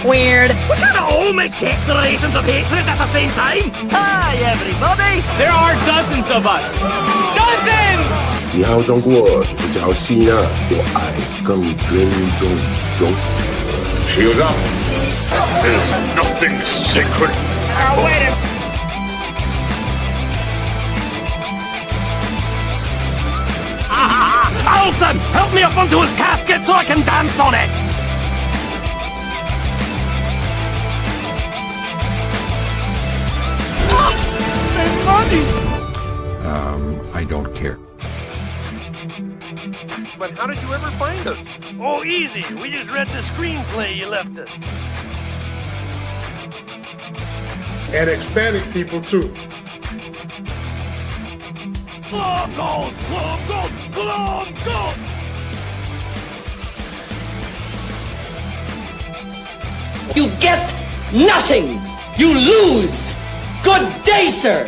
Weird. We can't all make declarations of hatred at the same time. Hi, everybody. There are dozens of us. Dozens! 你好中国，只叫西纳，我爱更尊重中。Shield up. There's nothing sacred. Oh, wait a Alson, help me up onto his casket so I can dance on it. I don't care. But how did you ever find us? Oh, easy. We just read the screenplay you left us. And Hispanic people, too. Club gold! Club gold! Club gold! You get nothing! You lose! Good day, sir!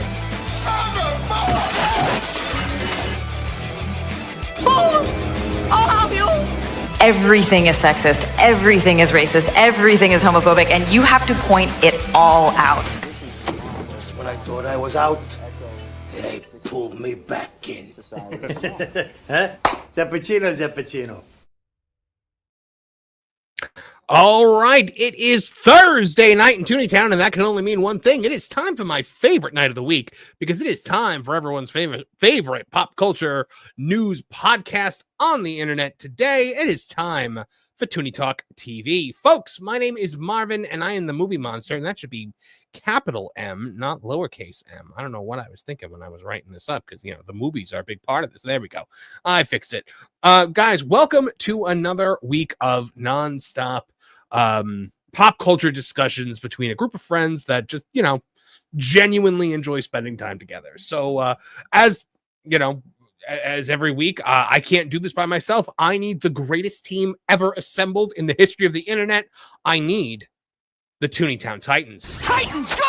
I'll help you. Everything is sexist. Everything is racist. Everything is homophobic. And you have to point it all out. Just when I thought I was out, they pulled me back in. Huh? Zappuccino. All right, it is Thursday night in Tooney Town, and that can only mean one thing. It is time for my favorite night of the week, because it is time for everyone's favorite pop culture news podcast on the internet. Today, it is time for Tooney Talk TV. Folks, my name is Marvin, and I am the Movie Monster, and that should be capital M, not lowercase m. I don't know what I was thinking when I was writing this up, because, you know, the movies are a big part of this. There we go. I fixed it. Guys, welcome to another week of nonstop pop culture discussions between a group of friends that just, you know, genuinely enjoy spending time together. So as you know, as every week, I can't do this by myself. I need the greatest team ever assembled in the history of the internet. I need the Tooney Town Titans. Titans, go!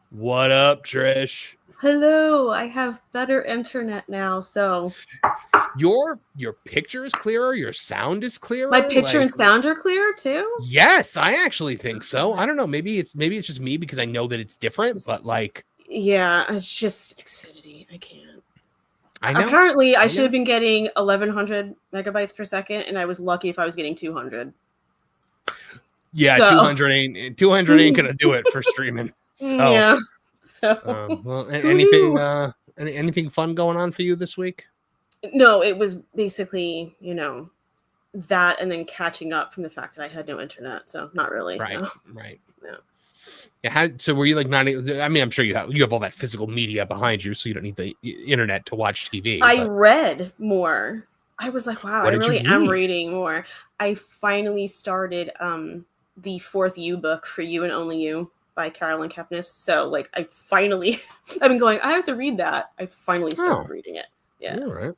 What up, Trish? Hello, I have better internet now, so Your picture is clearer, your sound is clearer. My picture and sound are clear too? Yes, I actually think so. I don't know, maybe it's just me because I know that it's different, but like, yeah, it's just Xfinity. I can't. I know. Currently, I should have been getting 1100 megabytes per second, and I was lucky if I was getting 200. Yeah, so 200 ain't gonna do it for streaming. So, yeah. So well, anything fun going on for you this week? No, it was basically, you know, that and then catching up from the fact that I had no internet. So not really. Right. No. Right. No. Yeah. So were you like not? I mean, I'm sure you have all that physical media behind you, so you don't need the internet to watch TV. I read more. I was like, wow, I really am reading more. I finally started the 4th U book, For You and Only You, by Carolyn Kepnes. So like I've been going, I have to read that. I finally started reading it. Yeah. All right.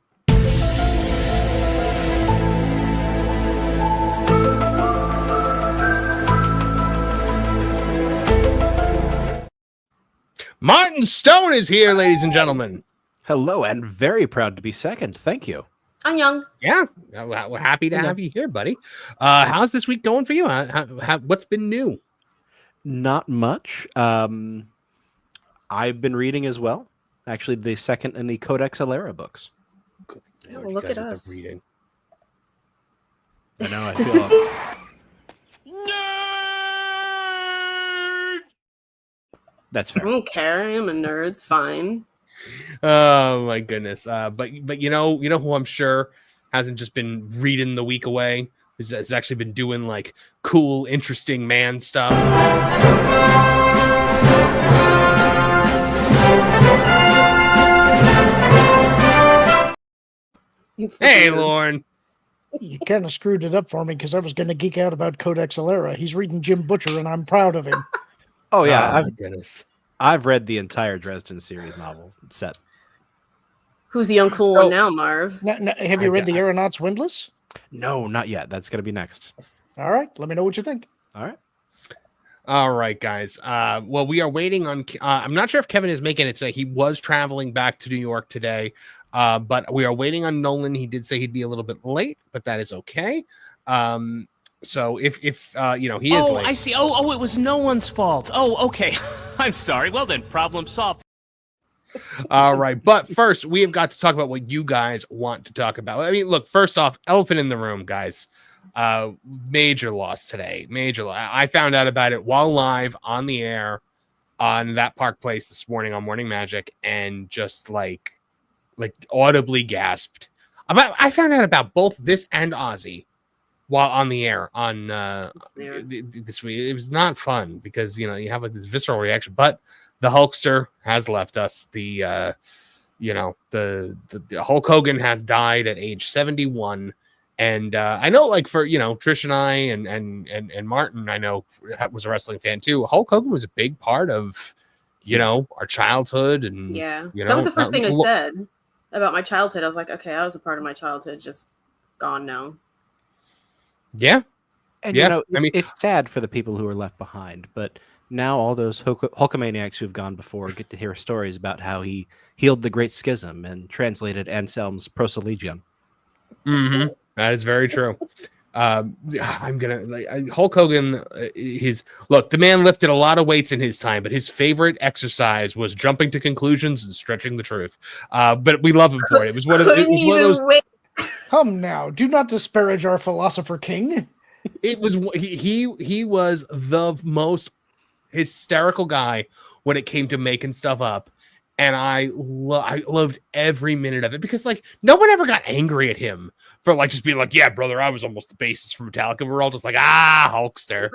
Martin Stone is here, ladies and gentlemen. Hello, and very proud to be second. Thank you. I'm young. Yeah, we're happy to have you here, buddy. How's this week going for you? What's been new? Not much. I've been reading as well. Actually, the second in the Codex Alera books. Yeah, well, look at us. Reading. I know. I feel. Nerd! That's fair. I don't care. I'm a nerd. It's fine. Oh my goodness. But you know who I'm sure hasn't just been reading the week away, has actually been doing like cool, interesting man stuff. Hey, Lauren. You kind of screwed it up for me because I was going to geek out about Codex Alera. He's reading Jim Butcher, and I'm proud of him. Oh yeah, oh, my goodness. I've read the entire Dresden series novel set. Who's the uncool one now, Marv? Have you read The Aeronauts Windless? No, not yet. That's going to be next. All right. Let me know what you think. All right, guys. Well, we are waiting on... I'm not sure if Kevin is making it today. He was traveling back to New York today, but we are waiting on Nolan. He did say he'd be a little bit late, but that is okay. So if he is late. Oh, I see. Oh, it was no one's fault. Oh, okay. I'm sorry. Well then, problem solved. All right, but first we have got to talk about what you guys want to talk about. I mean, look, first off, elephant in the room, guys. Major loss today. Major loss. I found out about it while live on the air on That Park Place this morning on Morning Magic, and just like audibly gasped. I found out about both this and Ozzy while on the air on this week. It was not fun because you have like this visceral reaction, but the Hulkster has left us. The Hulk Hogan has died at age 71. And I know, like, for Trish and I and Martin, I know was a wrestling fan too. Hulk Hogan was a big part of our childhood, and that was the first thing I said about my childhood. I was like, okay, I was a part of my childhood, just gone now. Yeah, and I mean, it's sad for the people who are left behind, but now all those Hulkamaniacs who've gone before get to hear stories about how he healed the Great Schism and translated Anselm's Proselygium. Mm-hmm. That is very true. I'm gonna Hulk Hogan. The man lifted a lot of weights in his time, but his favorite exercise was jumping to conclusions and stretching the truth. But we love him for it. It was one of those. Come now, do not disparage our philosopher king. It was he was the most hysterical guy when it came to making stuff up, and I loved every minute of it because no one ever got angry at him for just being like, yeah, brother, I was almost the bassist for Metallica. We're all just like, Hulkster.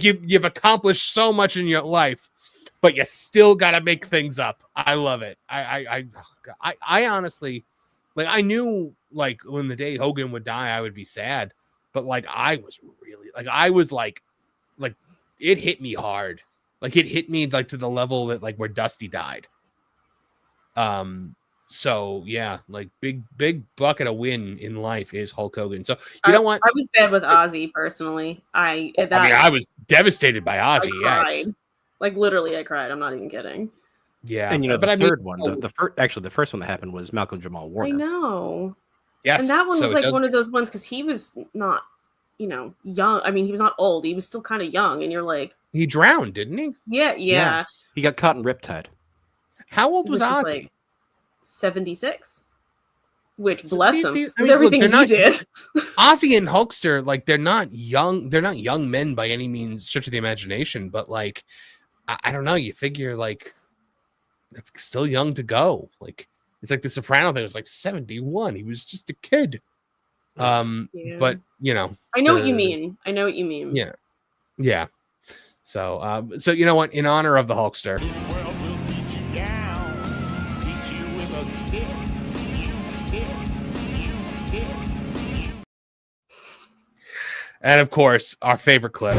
You've accomplished so much in your life, but you still got to make things up. I love it. I honestly, I knew when the day Hogan would die, I would be sad, but I was really it hit me hard. It hit me to the level that where Dusty died. So yeah, big bucket of win in life is Hulk Hogan. So you know what? I was bad with Ozzy personally. I was devastated by Ozzy. I cried. Literally, I cried. I'm not even kidding. Yeah, and the third one, the first one that happened was Malcolm Jamal Warner. I know. Yes, and that one was one of those ones because he was not, young. I mean, he was not old. He was still kind of young, and you're like, he drowned, didn't he? Yeah. He got caught in riptide. How old was Ozzy? 76. Which, bless him, with everything he did. Ozzy and Hulkster, they're not young. They're not young men by any means, stretch of the imagination. But I don't know. You figure that's still young to go. It's like the Soprano thing was 71. He was just a kid. But I know what you mean. Yeah. So you know what? In honor of the Hulkster, and of course, our favorite clip.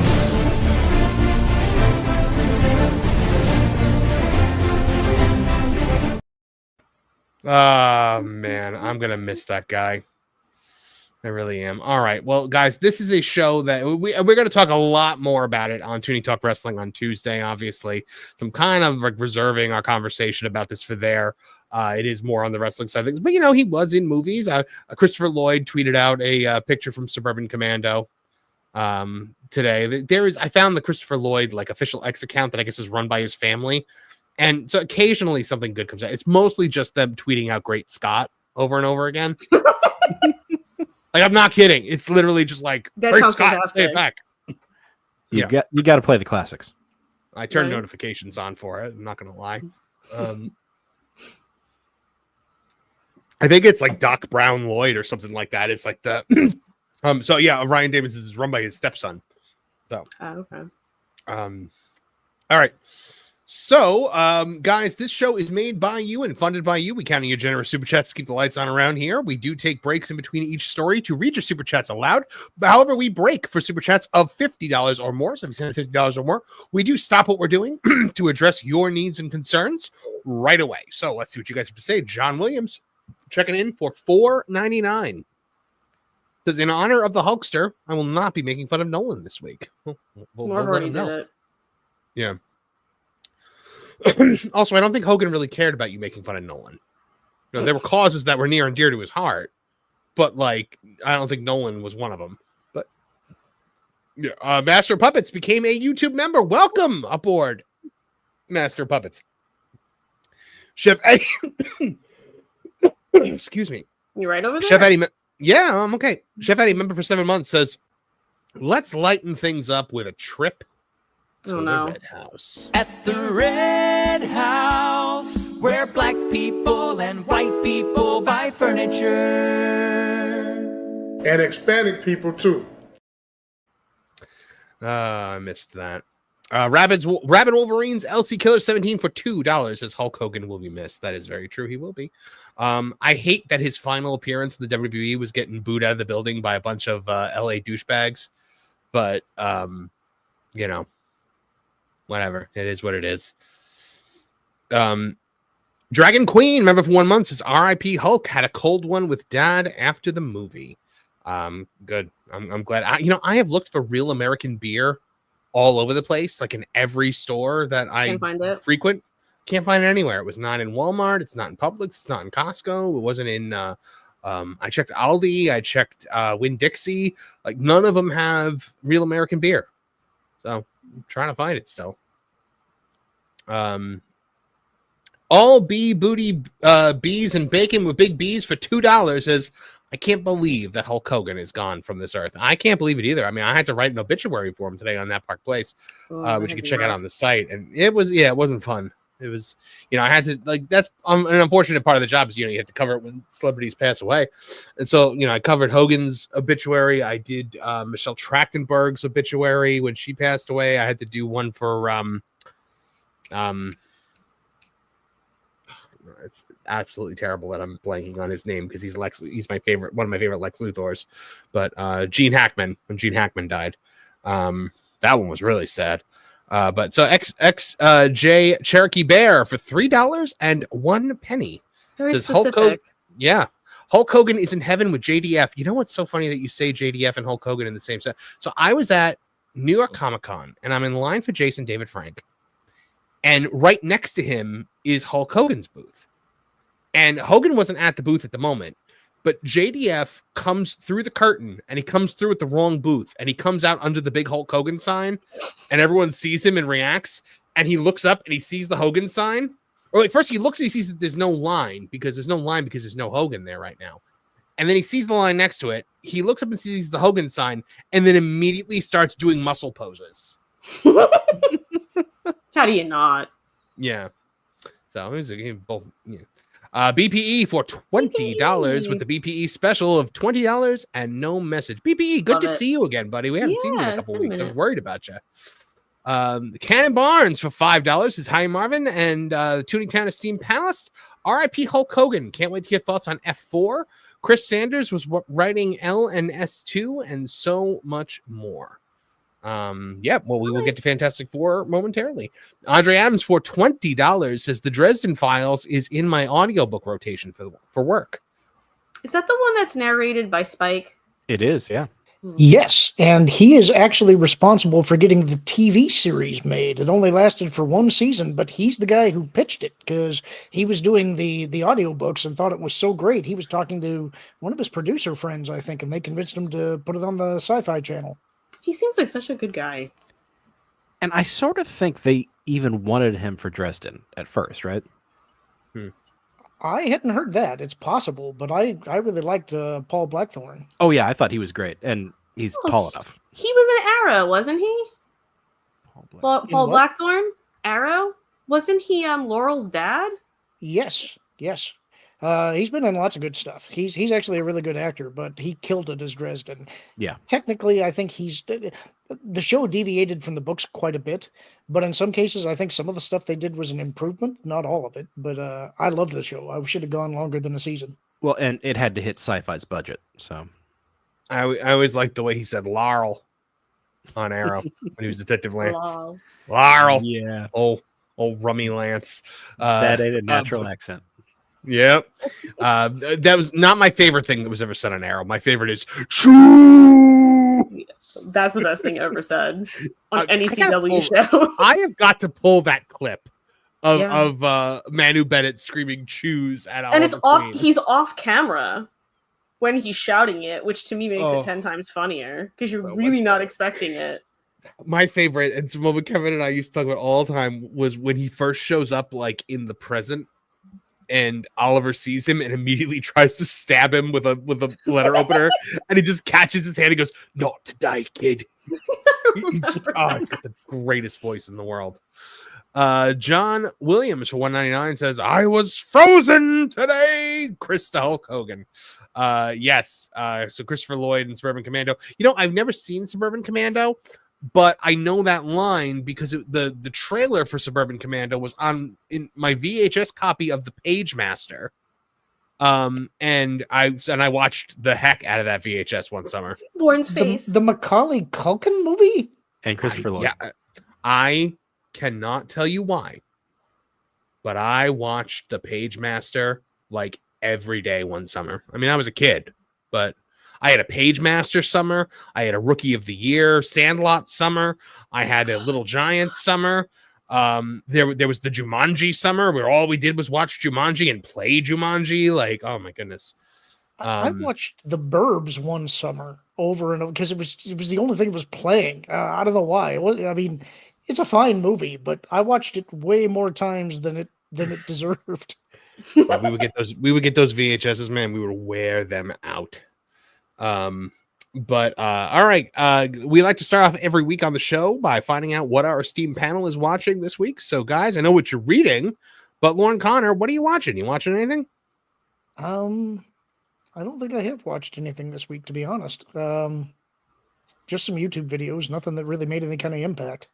Oh man, I'm gonna miss that guy. I really am. All right. Well, guys, this is a show that we're going to talk a lot more about it on Tooney Talk Wrestling on Tuesday, obviously. So I'm kind of reserving our conversation about this for there. It is more on the wrestling side of things. But, he was in movies. Christopher Lloyd tweeted out a picture from Suburban Commando today. I found the Christopher Lloyd official X account that I guess is run by his family. And so occasionally something good comes out. It's mostly just them tweeting out Great Scott over and over again. I'm not kidding. It's literally just that Great sounds Scott, fantastic. stay it back. You got to play the classics. I turned notifications on for it. I'm not going to lie. I think it's like Doc Brown Lloyd or something like that. It's like the so yeah, Ryan Davis is run by his stepson. So okay. All right. So, guys, this show is made by you and funded by you. We count on your generous super chats to keep the lights on around here. We do take breaks in between each story to read your super chats aloud. However, we break for super chats of $50 or more. So if you send $50 or more, we do stop what we're doing to address your needs and concerns right away. So let's see what you guys have to say. John Williams checking in for $4.99. Says, in honor of the Hulkster, I will not be making fun of Nolan this week. We'll already did it. Yeah. Also, I don't think Hogan really cared about you making fun of Nolan. You know, there were causes that were near and dear to his heart, but like, I don't think Nolan was one of them. But yeah, Master Puppets became a YouTube member. Welcome aboard, Master Puppets. Chef Eddie, excuse me. You right over there? Chef Eddie, yeah, I'm okay. Chef Eddie, member for 7 months, says, let's lighten things up with a trip to the Red House. At the Red House, where black people and white people buy furniture. And Hispanic people, too. I missed that. Rabid Wolverines LC Killer 17 for $2 says Hulk Hogan will be missed. That is very true. He will be. I hate that his final appearance in the WWE was getting booed out of the building by a bunch of LA douchebags. But, you know, whatever. It is what it is. Dragon Queen, member for 1 month, says RIP Hulk had a cold one with Dad after the movie. Good. I'm glad. I have looked for real American beer all over the place, like in every store that I frequent. Can't find it anywhere. It was not in Walmart. It's not in Publix. It's not in Costco. It wasn't in. I checked Aldi. I checked Winn-Dixie. Like none of them have real American beer. So I'm trying to find it still. All bee booty bees and bacon with big B's for $2 says, I can't believe that Hulk Hogan is gone from this earth. I can't believe it either. I mean, I had to write an obituary for him today on That Park Place, which you can check out on the site. And it wasn't fun. It was, I had to, like, that's an unfortunate part of the job is, you have to cover it when celebrities pass away. And so, I covered Hogan's obituary. I did Michelle Trachtenberg's obituary when she passed away. I had to do one for, it's absolutely terrible that I'm blanking on his name because he's one of my favorite Lex Luthors. But Gene Hackman, when Gene Hackman died, that one was really sad. But so XJ Cherokee Bear for $3.01. It's very specific. Hulk Hogan is in heaven with JDF. You know what's so funny that you say JDF and Hulk Hogan in the same set? So I was at New York Comic Con and I'm in line for Jason David Frank. And right next to him is Hulk Hogan's booth. And Hogan wasn't at the booth at the moment, but JDF comes through the curtain and he comes through at the wrong booth and he comes out under the big Hulk Hogan sign and everyone sees him and reacts. And he looks up and he sees the Hogan sign. Or like first he looks and he sees that there's no line because there's no Hogan there right now. And then he sees the line next to it. He looks up and sees the Hogan sign and then immediately starts doing muscle poses. How do you not? Yeah. So it was both. Yeah. BPE for $20 with the BPE special of $20 and no message. BPE, good to see you again, buddy. We haven't seen you in a couple weeks. I was worried about you. Cannon Barnes for $5 says, hi, Marvin, and the Tooney Town Esteemed Panelist. RIP Hulk Hogan. Can't wait to hear thoughts on F4. Chris Sanders was writing L and S2 and so much more. We will get to Fantastic Four momentarily. Andre Adams for $20 says the Dresden Files is in my audiobook rotation for work. Is that the one that's narrated by Spike? It is, yeah. Yes, and he is actually responsible for getting the TV series made. It only lasted for 1 season, but he's the guy who pitched it because he was doing the audiobooks and thought it was so great. He was talking to one of his producer friends, I think, and they convinced him to put it on the Sci-Fi Channel. He seems like such a good guy. And I sort of think they even wanted him for Dresden at first, right? I hadn't heard that. It's possible, but I really liked Paul Blackthorne. Oh, yeah, I thought he was great, and he's tall enough. He was in Arrow, wasn't he? Paul Blackthorne? Arrow? Wasn't he Laurel's dad? Yes. He's been in lots of good stuff. He's actually a really good actor, but he killed it as Dresden. Yeah. Technically, I think the show deviated from the books quite a bit, but in some cases, I think some of the stuff they did was an improvement. Not all of it, but I loved the show. I should have gone longer than a season. Well, and it had to hit Sci-Fi's budget, so. I always liked the way he said Laurel on Arrow when he was Detective Lance. Laurel. Yeah. Oh, Rummy Lance. That ain't a natural accent. Yep. That was not my favorite thing that was ever said on Arrow. My favorite is Choo. That's the best thing ever said on any CW show. I have got to pull that clip of Manu Bennett screaming "choose" at Oliver and it's off. Queen. He's off camera when he's shouting it, which to me makes it 10 times funnier because you're really not expecting it. My favorite, and it's a moment Kevin and I used to talk about all the time, was when he first shows up like in the present, and Oliver sees him and immediately tries to stab him with a letter opener, and he just catches his hand and goes, "Not today, kid." He's got the greatest voice in the world. John Williams for $1.99 says, "I was frozen today." Chris to Hulk Hogan. Yes. So Christopher Lloyd and Suburban Commando. You know, I've never seen Suburban Commando, but I know that line because the trailer for Suburban Commando was in my VHS copy of The Page Master. And I watched the heck out of that VHS one summer. Lorne's face. The Macaulay Culkin movie? And Christopher Lloyd. Yeah. I cannot tell you why, but I watched The Page Master like every day one summer. I mean, I was a kid, but I had a Page Master summer. I had a Rookie of the Year Sandlot summer. I had a Little Giant summer. There was the Jumanji summer where all we did was watch Jumanji and play Jumanji. Like, oh my goodness. I watched The Burbs one summer over and over because it was the only thing that was playing. I don't know why. It's a fine movie, but I watched it way more times than it deserved. We would get those VHSs, man. We would wear them out. But all right. We like to start off every week on the show by finding out what our esteemed panel is watching this week. So, guys, I know what you're reading, but Lauren Connor, what are you watching? You watching anything? I don't think I have watched anything this week, to be honest. Just some YouTube videos, nothing that really made any kind of impact.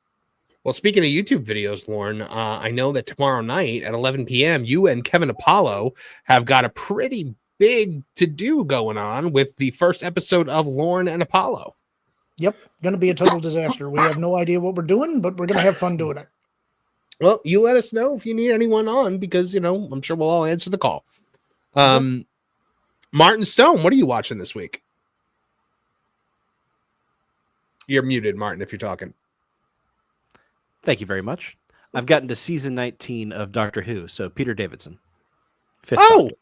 Well, speaking of YouTube videos, Lauren, I know that tomorrow night at 11 p.m., you and Kevin Apollo have got a pretty big to-do going on with the first episode of Lauren and Apollo. Yep, going to be a total disaster. We have no idea what we're doing, but we're going to have fun doing it. Well, you let us know if you need anyone on because, I'm sure we'll all answer the call. Martin Stone, what are you watching this week? You're muted, Martin, if you're talking. Thank you very much. I've gotten to season 19 of Doctor Who, so Peter Davidson. Doctor.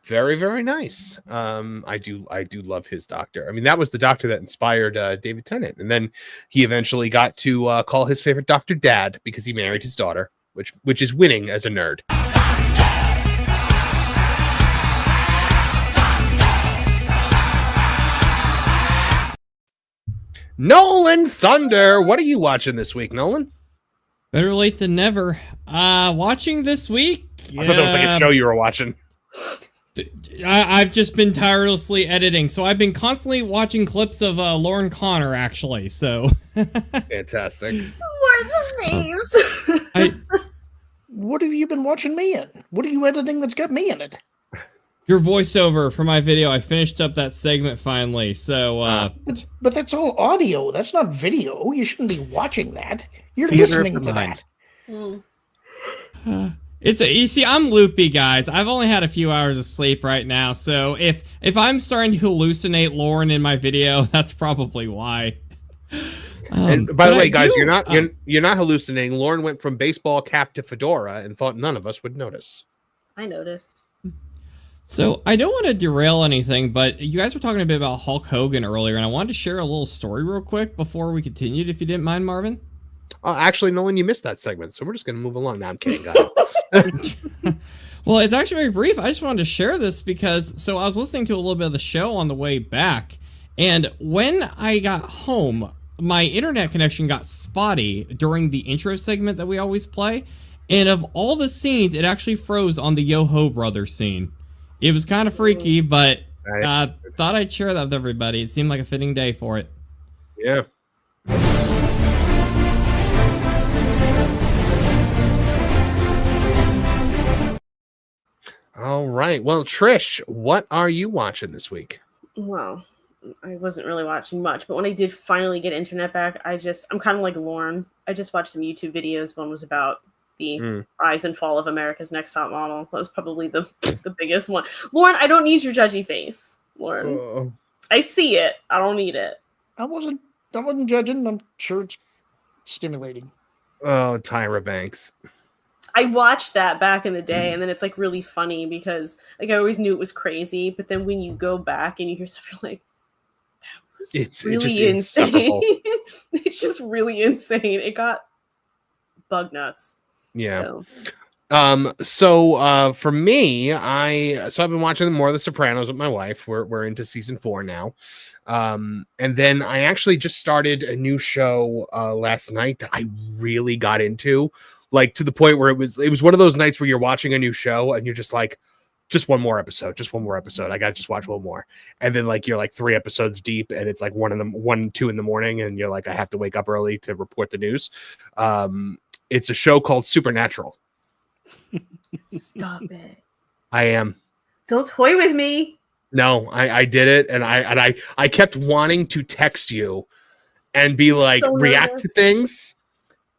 Very, very nice. I do love his Doctor. I mean, that was the Doctor that inspired David Tennant, and then he eventually got to call his favorite Doctor Dad because he married his daughter, which is winning as a nerd. Nolan Thunder, what are you watching this week, Nolan? Better late than never. Watching this week? I thought that was like a show you were watching. I've just been tirelessly editing, so I've been constantly watching clips of Lauren Connor, actually, so... Fantastic. Lauren's face! What have you been watching me in? What are you editing that's got me in it? Your voiceover for my video. I finished up that segment finally, so... But that's all audio. That's not video. You shouldn't be watching that. You're listening to that. You see, I'm loopy, guys. I've only had a few hours of sleep right now, so if I'm starting to hallucinate Lauren in my video, that's probably why. And by the way, guys, you're not hallucinating. Lauren went from baseball cap to fedora and thought none of us would notice. I noticed. So I don't want to derail anything, but you guys were talking a bit about Hulk Hogan earlier, and I wanted to share a little story real quick before we continued, if you didn't mind, Marvin. Actually, Nolan, you missed that segment, so we're just going to move along. Now I'm kidding, guys. Well, it's actually very brief. I just wanted to share this because, so I was listening to a little bit of the show on the way back, and when I got home, my internet connection got spotty during the intro segment that we always play, and of all the scenes, it actually froze on the Yo-Ho Brothers scene. It was kind of freaky, but thought I'd share that with everybody. It seemed like a fitting day for it. Yeah. All right. Well, Trish, what are you watching this week? Well, I wasn't really watching much, but when I did finally get internet back, I'm kind of like Lauren. I just watched some YouTube videos. One was about the rise and fall of America's Next Top Model. That was probably the biggest one. Lauren, I don't need your judgy face, Lauren. I see it. I don't need it. I wasn't judging. I'm sure it's stimulating. Oh, Tyra Banks. I watched that back in the day, and then it's like really funny because like I always knew it was crazy, but then when you go back and you hear stuff, you're like, that was really insane. It's just really insane. It got bug nuts. Yeah. So for me, I've been watching more of The Sopranos with my wife. We're into season 4 now. And then I actually just started a new show last night that I really got into. Like to the point where it was one of those nights where you're watching a new show and you're just like, just one more episode. I got to just watch one more. And then like, you're like 3 episodes deep and it's like 1, 2 in the morning. And you're like, I have to wake up early to report the news. It's a show called Supernatural. Stop it. I am. Don't toy with me. No, I did it. And I kept wanting to text you and be like, react to things.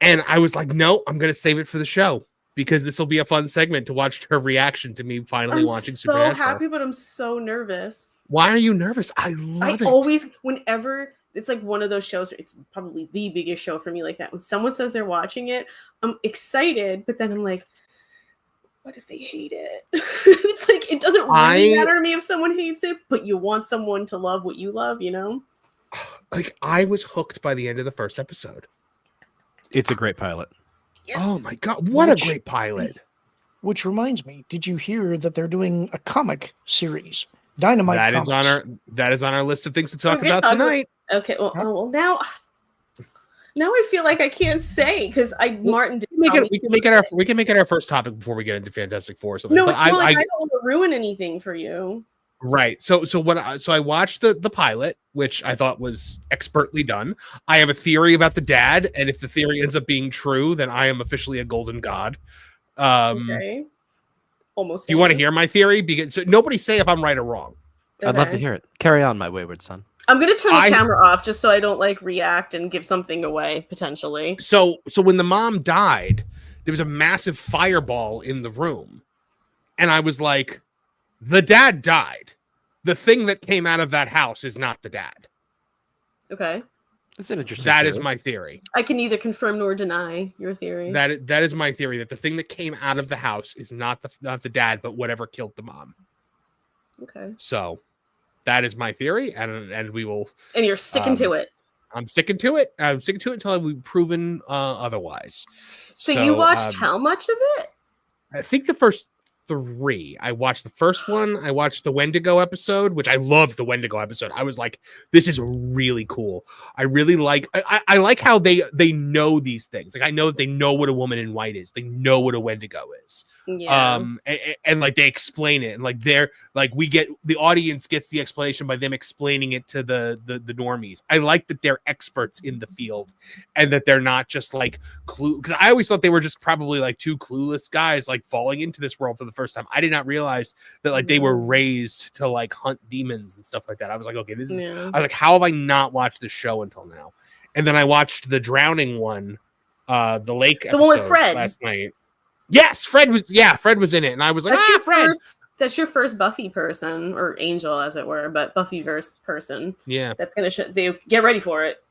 And I was like, no, I'm going to save it for the show because this will be a fun segment to watch her reaction to me finally watching Supernatural. I'm so happy, but I'm so nervous. Why are you nervous? I love it. Always, whenever it's like one of those shows, it's probably the biggest show for me like that. When someone says they're watching it, I'm excited, but then I'm like, what if they hate it? It's like, it doesn't really matter to me if someone hates it, but you want someone to love what you love, you know? Like, I was hooked by the end of the first episode. It's a great pilot. Yes. Oh my God. What a great pilot. Which reminds me, did you hear that they're doing a comic series? Dynamite That Comics. that is on our list of things to talk about tonight. Okay. Well, now I feel like I can't say because Martin did we can make it our first topic before we get into Fantastic Four or something. No, it's more like I don't want to ruin anything for you. Right. So I watched the pilot, which I thought was expertly done. I have a theory about the dad, and if the theory ends up being true, then I am officially a golden god. Okay. Almost. Do you want to hear my theory? Because nobody say if I'm right or wrong. Okay. I'd love to hear it. Carry on, my wayward son. I'm gonna turn the camera off just so I don't like react and give something away potentially. So when the mom died, there was a massive fireball in the room, and I was like, the dad died. The thing that came out of that house is not the dad. Okay. That's an interesting That theory. is my theory. I can neither confirm nor deny your theory. That is my theory, that the thing that came out of the house is not the dad, but whatever killed the mom. Okay. So that is my theory, and we will. And you're sticking to it. I'm sticking to it. I'm sticking to it until we've proven otherwise. So you watched how much of it? I think the first 3. I watched the first one. I watched the Wendigo episode, which I loved the Wendigo episode. I was like, this is really cool. I really like, I like how they know these things. Like, I know that they know what a woman in white is. They know what a Wendigo is. Yeah. And like they explain it, and like they're like, the audience gets the explanation by them explaining it to the normies. I like that they're experts in the field and that they're not just like because I always thought they were just probably like 2 clueless guys like falling into this world for the first time. I did not realize that like they were raised to like hunt demons and stuff like that. I was like, okay, this is I was like, how have I not watched this show until now? And then I watched the drowning one, the lake episode one with Fred last night. Yes, Fred was in it, and I was like, Fred. That's your first Buffy person, or Angel as it were, but Buffyverse person. Yeah. That's gonna they get ready for it.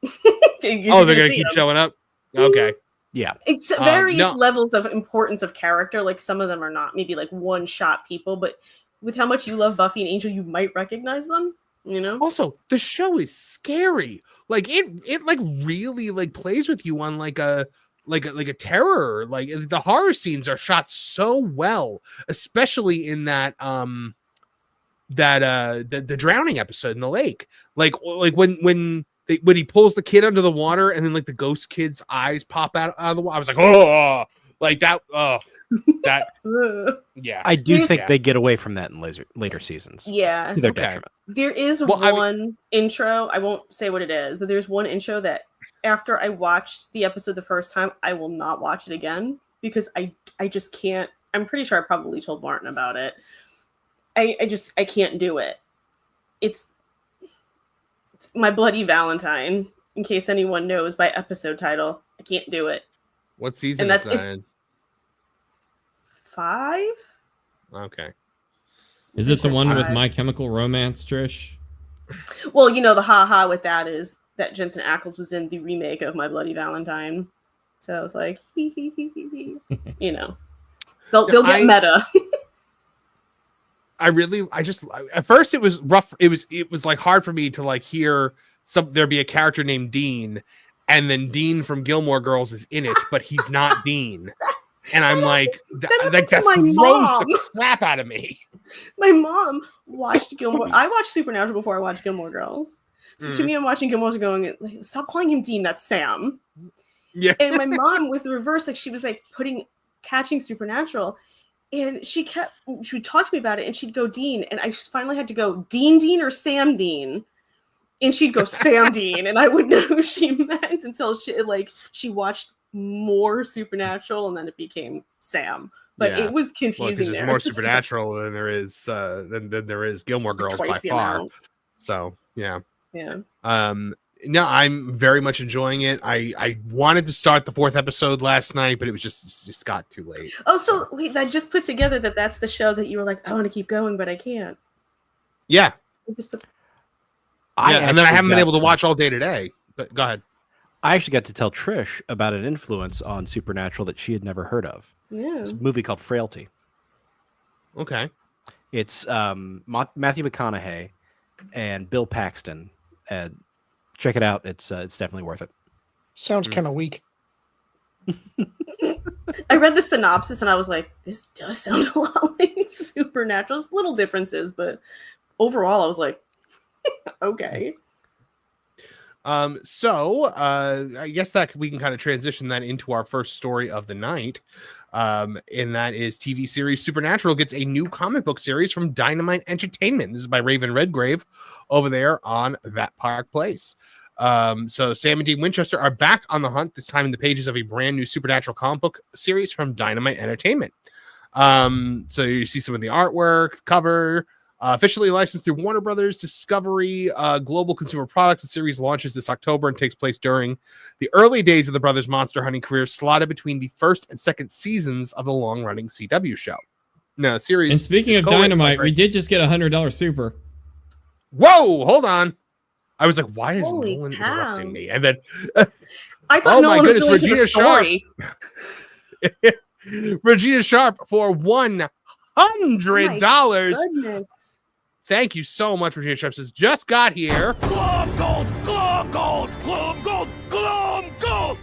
They're gonna keep showing up. Okay. Yeah. It's various levels of importance of character. Like some of them are not maybe like one-shot people, but with how much you love Buffy and Angel, you might recognize them, you know? Also, the show is scary. Like it like really like plays with you on like a terror. Like the horror scenes are shot so well, especially in that the drowning episode in the lake. Like when he pulls the kid under the water and then like the ghost kid's eyes pop out of the water. I was like, oh, Like that. Oh, that. Yeah. I do think they get away from that in later seasons. Yeah. To their detriment. There is one intro. I won't say what it is, but there's one intro that after I watched the episode the first time, I will not watch it again because I just can't. I'm pretty sure I probably told Martin about it. I can't do it. It's My Bloody Valentine. In case anyone knows by episode title, I can't do it. What season is that in? 5. Okay. Is it the one with My Chemical Romance, Trish? Well, the ha-ha with that is that Jensen Ackles was in the remake of My Bloody Valentine. So it's like, They'll get meta. At first it was rough. It was like hard for me to like hear there be a character named Dean, and then Dean from Gilmore Girls is in it, but he's not Dean. And I'm like, that throws the crap out of me. My mom watched Gilmore. I watched Supernatural before I watched Gilmore Girls. So to me, I'm watching Gilmore Girls going, like, stop calling him Dean. That's Sam. Yeah. And my mom was the reverse. Like she was like catching Supernatural. And she would talk to me about it and she'd go Dean. And I finally had to go Dean or Sam Dean. And she'd go Sam Dean. And I wouldn't know who she meant until she watched more Supernatural and then it became Sam. But it was confusing. There's more Supernatural than there is than there is Gilmore Girls by far. Amount. So yeah. Yeah. No, I'm very much enjoying it. I wanted to start the 4th episode last night, but it was just got too late. Oh, so wait, I just put together that's the show that you were like, I want to keep going, but I can't. Yeah. And then I haven't been able to watch all day today. But go ahead. I actually got to tell Trish about an influence on Supernatural that she had never heard of. Yeah. It's a movie called Frailty. Okay. It's Matthew McConaughey and Bill Paxton. Check it out. It's definitely worth it. Sounds kind of weak. I read the synopsis and I was like, this does sound a lot like Supernatural. It's little differences, but overall I was like, okay. So I guess that we can kind of transition that into our first story of the night. And that is TV series Supernatural gets a new comic book series from Dynamite Entertainment. This is by Raven Redgrave over there on That Park Place. So Sam and Dean Winchester are back on the hunt, this time in the pages of a brand new Supernatural comic book series from Dynamite Entertainment. So you see some of the artwork, cover, officially licensed through Warner Brothers Discovery Global Consumer Products. The series launches this October and takes place during the early days of the brothers' monster hunting career, slotted between the first and second seasons of the long-running CW show. No, series. And speaking of Dynamite, we did just get $100 super. Whoa, hold on. I was like, why is Holy Nolan cow. interrupting me? And then I thought Nolan was really into the story. Regina Sharp for $100. Goodness. Thank you so much, Regina Sharp says, just got here. Glom gold, glom gold, glom gold, glom gold.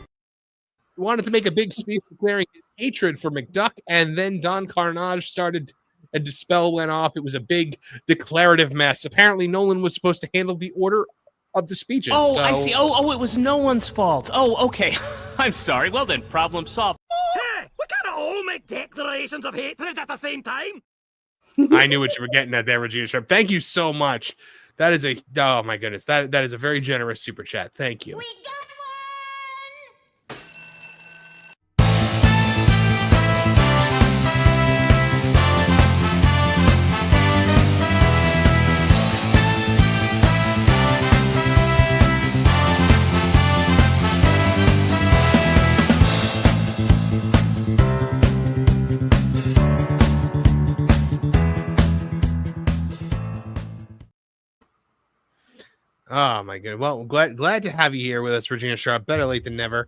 Wanted to make a big speech declaring his hatred for McDuck, and then Don Carnage started and the spell went off. It was a big declarative mess. Apparently, Nolan was supposed to handle the order of the speeches. Oh, so... I see. Oh, it was no one's fault. Oh, okay. I'm sorry. Well then, problem solved. Hey, we can't all make declarations of hatred at the same time. I knew what you were getting at there, Regina Sharp. Thank you so much. That is oh my goodness. That is a very generous super chat. Thank you. Oh my goodness. Well, glad to have you here with us, Regina Sharp. Better late than never.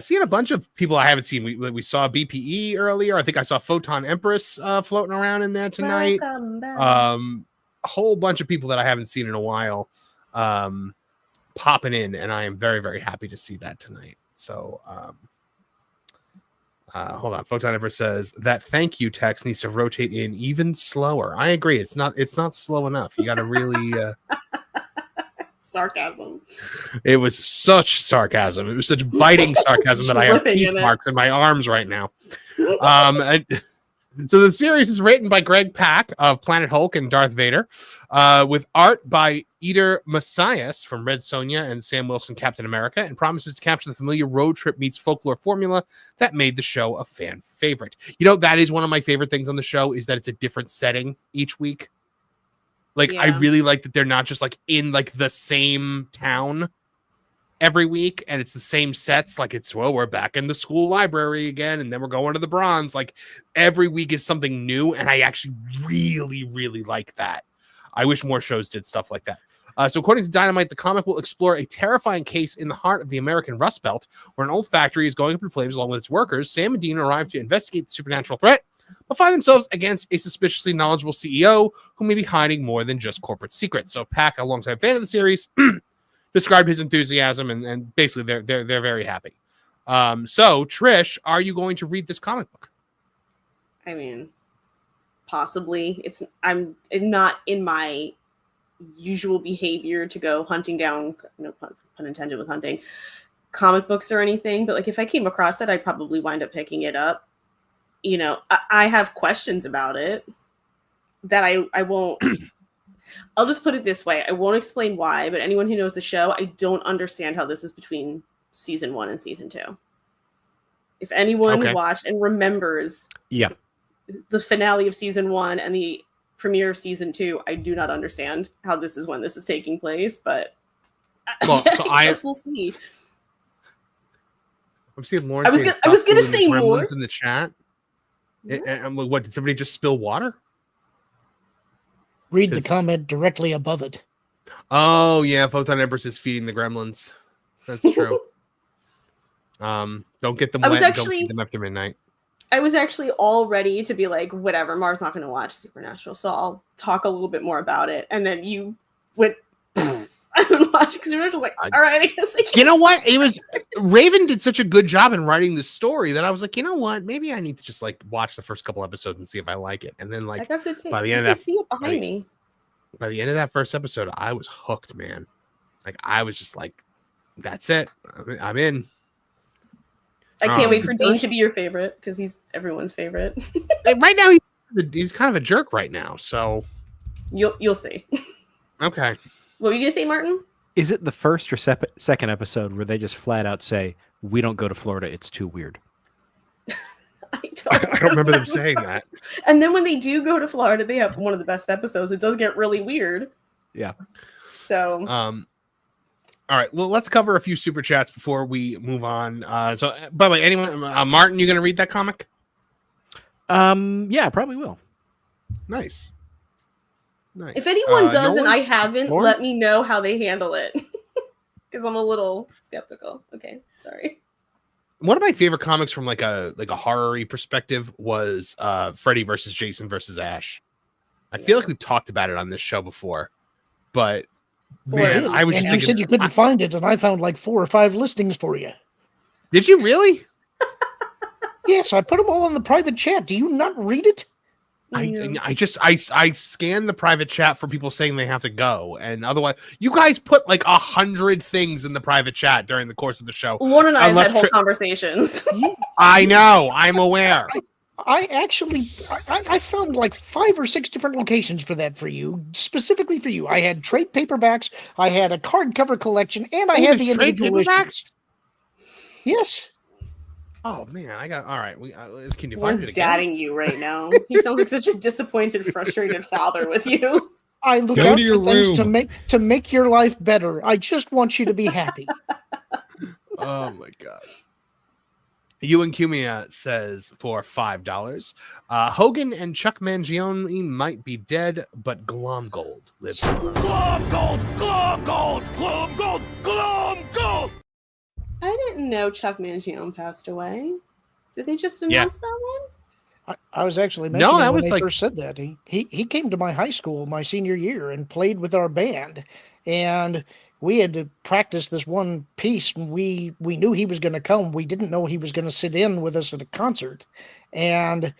Seeing a bunch of people I haven't seen. We saw BPE earlier. I think I saw Photon Empress floating around in there tonight. Welcome back. A whole bunch of people that I haven't seen in a while popping in, and I am very, very happy to see that tonight. So hold on. Photon Empress says that thank you text needs to rotate in even slower. I agree. It's not slow enough. You got to really sarcasm. It was such sarcasm. It was such biting sarcasm that I have teeth marks in my arms right now. So the series is written by Greg Pak of Planet Hulk and Darth Vader, with art by Eder Messias from Red Sonja and Sam Wilson Captain America, and promises to capture the familiar road trip meets folklore formula that made the show a fan favorite. You know, that is one of my favorite things on the show, is that it's a different setting each week. Like, I really like that they're not just like in like the same town every week and it's the same sets. Like, it's, well, we're back in the school library again and then we're going to the Bronze. Like, every week is something new, and I actually really, really like that. I wish more shows did stuff like that. So according to Dynamite, the comic will explore a terrifying case in the heart of the American Rust Belt, where an old factory is going up in flames along with its workers. Sam and Dean arrive to investigate the supernatural threat, but find themselves against a suspiciously knowledgeable CEO who may be hiding more than just corporate secrets. So Pack, alongside fan of the series, described his enthusiasm, and basically they're very happy. So Trish, are you going to read this comic book? I mean, possibly. I'm not in my usual behavior to go hunting down, no pun intended with hunting, comic books or anything, but like if I came across it, I'd probably wind up picking it up. You know, I have questions about it that I won't. I'll just put it this way. I won't explain why, but anyone who knows the show, I don't understand how this is between season 1 and season 2. If anyone watched and remembers the finale of season 1 and the premiere of season 2, I do not understand how this is when this is taking place, but well, so I guess we'll see. I'm seeing Lauren. I was gonna say more in the chat. I'm like, what? Did somebody just spill water? Read the comment directly above it. Oh yeah, Photon Empress is feeding the gremlins. That's true. Don't get them wet. Don't feed them after midnight. I was actually all ready to be like, whatever, Marv's not going to watch Supernatural, so I'll talk a little bit more about it. And then you went, I've been watching Supernatural. I was like, all right, I guess I can't. You know what? It was Raven did such a good job in writing the story that I was like, you know what? Maybe I need to just like watch the first couple episodes and see if I like it. And then like I got good taste. By the end you of can see it behind me. By the end of that first episode, I was hooked, man. Like I was just like, that's it. I'm in. I can't wait for Dean to be your favorite because he's everyone's favorite. Right now, he's kind of a jerk right now. So you'll see. Okay. What were you gonna say, Martin? Is it the first or second episode where they just flat out say, "We don't go to Florida; it's too weird"? I don't remember them saying that. And then when they do go to Florida, they have one of the best episodes. It does get really weird. Yeah. So. All right, well, let's cover a few super chats before we move on. So, by the way, anyone, Martin, you going to read that comic? Yeah, I probably will. Nice. If anyone does and I haven't, let me know how they handle it. Because I'm a little skeptical. Okay, sorry. One of my favorite comics from like a horror-y perspective was Freddy versus Jason versus Ash. I feel like we've talked about it on this show before, but man, I was just thinking, you said you couldn't find it, and I found like 4 or 5 listings for you. Did you really? Yes, I put them all in the private chat. Do you not read it? I scan the private chat for people saying they have to go, and otherwise, you guys put like 100 things in the private chat during the course of the show. Lauren and I have had whole conversations. I know, I'm aware. I actually found like 5 or 6 different locations for that for you, specifically for you. I had trade paperbacks, I had a hardcover collection, and I had the individual issues. Yes. Oh man, I got all right. Can you find it again? Dadding you right now. He sounds like such a disappointed, frustrated father with you. I look out for things to make your life better. I just want you to be happy. Oh my god. Ewan Cumia says for $5, Hogan and Chuck Mangione might be dead, but Glomgold lives on. Glomgold! Glomgold! Glomgold! Glomgold! I didn't know Chuck Mangione passed away. Did they just announce that one? I was actually mentioning when they first said that. He came to my high school my senior year and played with our band, and we had to practice this one piece. We knew he was going to come. We didn't know he was going to sit in with us at a concert. And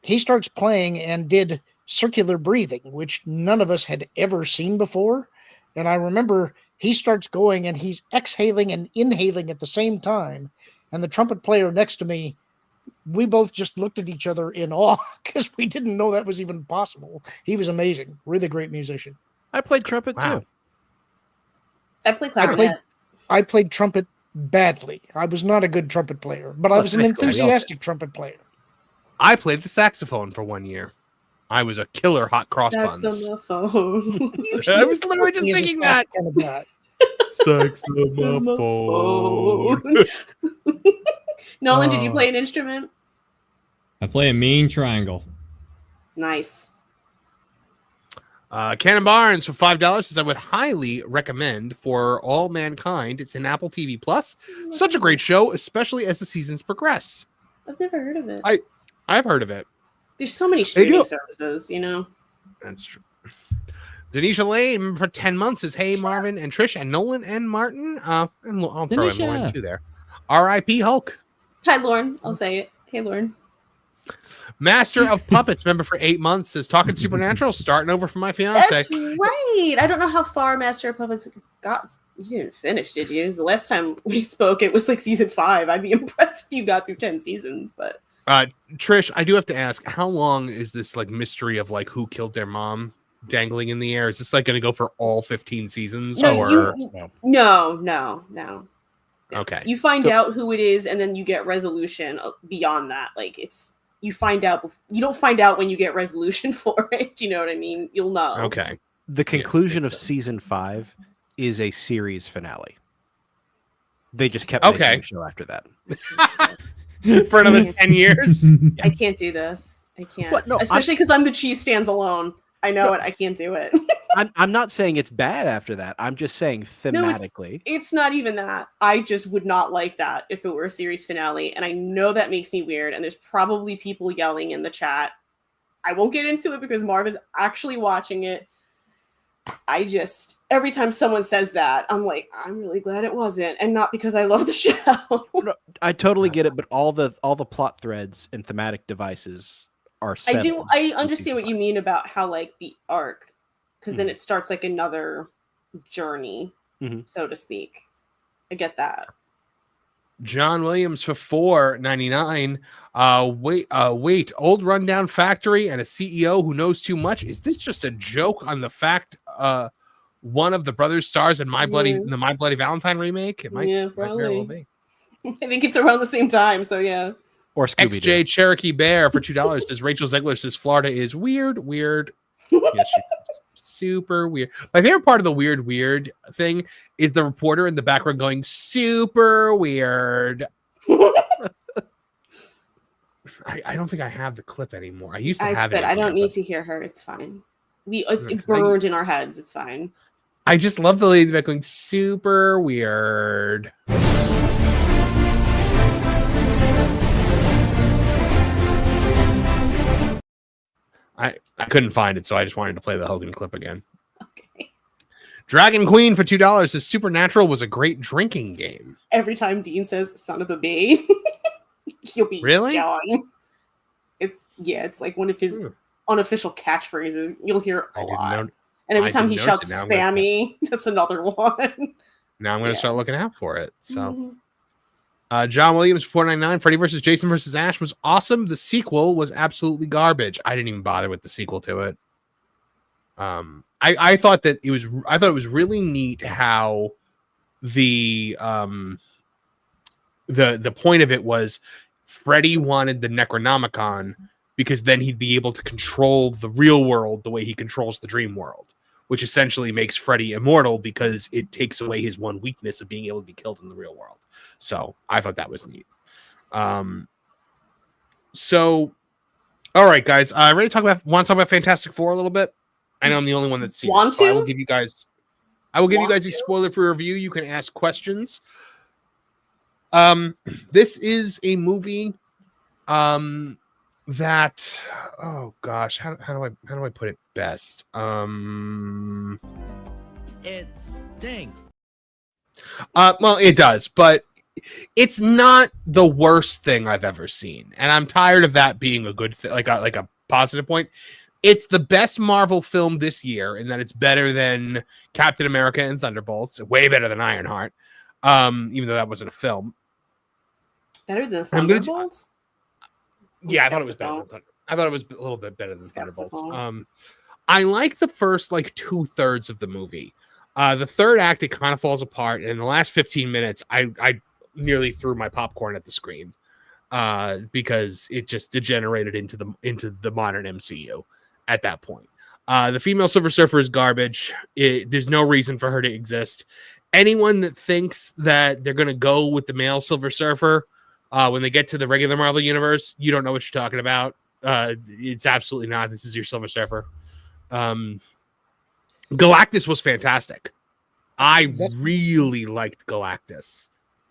he starts playing and did circular breathing, which none of us had ever seen before. And I remember he starts going and he's exhaling and inhaling at the same time. And the trumpet player next to me, we both just looked at each other in awe because we didn't know that was even possible. He was amazing. Really great musician. I played trumpet too. I played clarinet. I played trumpet badly. I was not a good trumpet player, but I was an enthusiastic trumpet player. I played the saxophone for 1 year. I was a killer hot crossbuns. Saxophone. I was literally just thinking that. Saxophone. Nolan, did you play an instrument? I play a mean triangle. Nice. Cannon Barnes for $5 says I would highly recommend For All Mankind. It's an Apple TV Plus. Such a great show, especially as the seasons progress. I've never heard of it. I've heard of it. There's so many streaming services, you know. That's true. Denisha Lane for 10 months says, hey, Marvin and Trish and Nolan and Martin. And I'll throw in Lauren too there. R.I.P. Hulk. Hi, Lauren. I'll say it. Hey, Lauren. Master of Puppets member for 8 months says, talking Supernatural, starting over for my fiance. That's right. I don't know how far Master of Puppets got. You didn't finish, did you? The last time we spoke, it was like season 5. I'd be impressed if you got through 10 seasons, but. Trish, I do have to ask, how long is this like mystery of like who killed their mom dangling in the air? Is this like going to go for all 15 seasons? No. Okay. You find out who it is, and then you get resolution beyond that. Like you find out. You don't find out when you get resolution for it. You know what I mean? You'll know. Okay. The conclusion of season 5 is a series finale. They just kept making the show after that. For another 10 years. I can't do this. I can't. What? No, especially because I'm the cheese stands alone. I know it. I can't do it. I'm not saying it's bad after that. I'm just saying thematically. No, it's not even that. I just would not like that if it were a series finale. And I know that makes me weird. And there's probably people yelling in the chat. I won't get into it because Marv is actually watching it. Every time someone says that, I'm like, I'm really glad it wasn't, and not because I love the show. No, I totally get it, but all the plot threads and thematic devices are settled. I understand what you mean about how like the arc, because then it starts like another journey, so to speak. I get that. John Williams for $4.99. Wait, old rundown factory and a CEO who knows too much. Is this just a joke on the fact one of the brothers stars in the My Bloody Valentine remake? It might, probably. very well be. I think it's around the same time, so yeah. Or Scooby-Doo. XJ Cherokee Bear for $2 says Rachel Zegler says Florida is weird. Yes, she is. Super weird. My favorite part of the weird thing is the reporter in the background going super weird. I don't think I have the clip anymore. I used to have it. I don't need to hear her. It's fine. It's burned in our heads. It's fine. I just love the lady back going super weird. I couldn't find it, so I just wanted to play the Hogan clip again. Okay. Dragon Queen for $2 says Supernatural was a great drinking game. Every time Dean says "son of a bee," he'll be down. It's like one of his unofficial catchphrases. You'll hear a lot. And every time he shouts "Sammy," that's another one. Now I'm going to start looking out for it. So. John Williams, $4.99. Freddy vs. Jason vs. Ash was awesome. The sequel was absolutely garbage. I didn't even bother with the sequel to it. I thought that it was. I thought it was really neat how the point of it was Freddy wanted the Necronomicon because then he'd be able to control the real world the way he controls the dream world, which essentially makes Freddy immortal because it takes away his one weakness of being able to be killed in the real world. So I thought that was neat. So, all right, guys, ready to want to talk about Fantastic Four a little bit? I know I'm the only one that's seen it, so I will give you guys a spoiler-free review. You can ask questions. This is a movie that, oh gosh, how do I put it best? It stinks. Well, it does, but it's not the worst thing I've ever seen, and I'm tired of that being a good thing, like a positive point. It's the best Marvel film this year, in that it's better than Captain America and Thunderbolts, way better than Ironheart, even though that wasn't a film. Better than Thunderbolts? Yeah, I thought it was better than Thunderbolts. I thought it was a little bit better than Thunderbolts. I like the first like 2/3 of the movie. The third act, it kind of falls apart. And in the last 15 minutes, I nearly threw my popcorn at the screen because it just degenerated into the modern MCU at that point. The female Silver Surfer is garbage. There's no reason for her to exist. Anyone that thinks that they're going to go with the male Silver Surfer when they get to the regular Marvel universe, you don't know what you're talking about. It's absolutely not. This is your Silver Surfer. Galactus was fantastic. I really liked Galactus.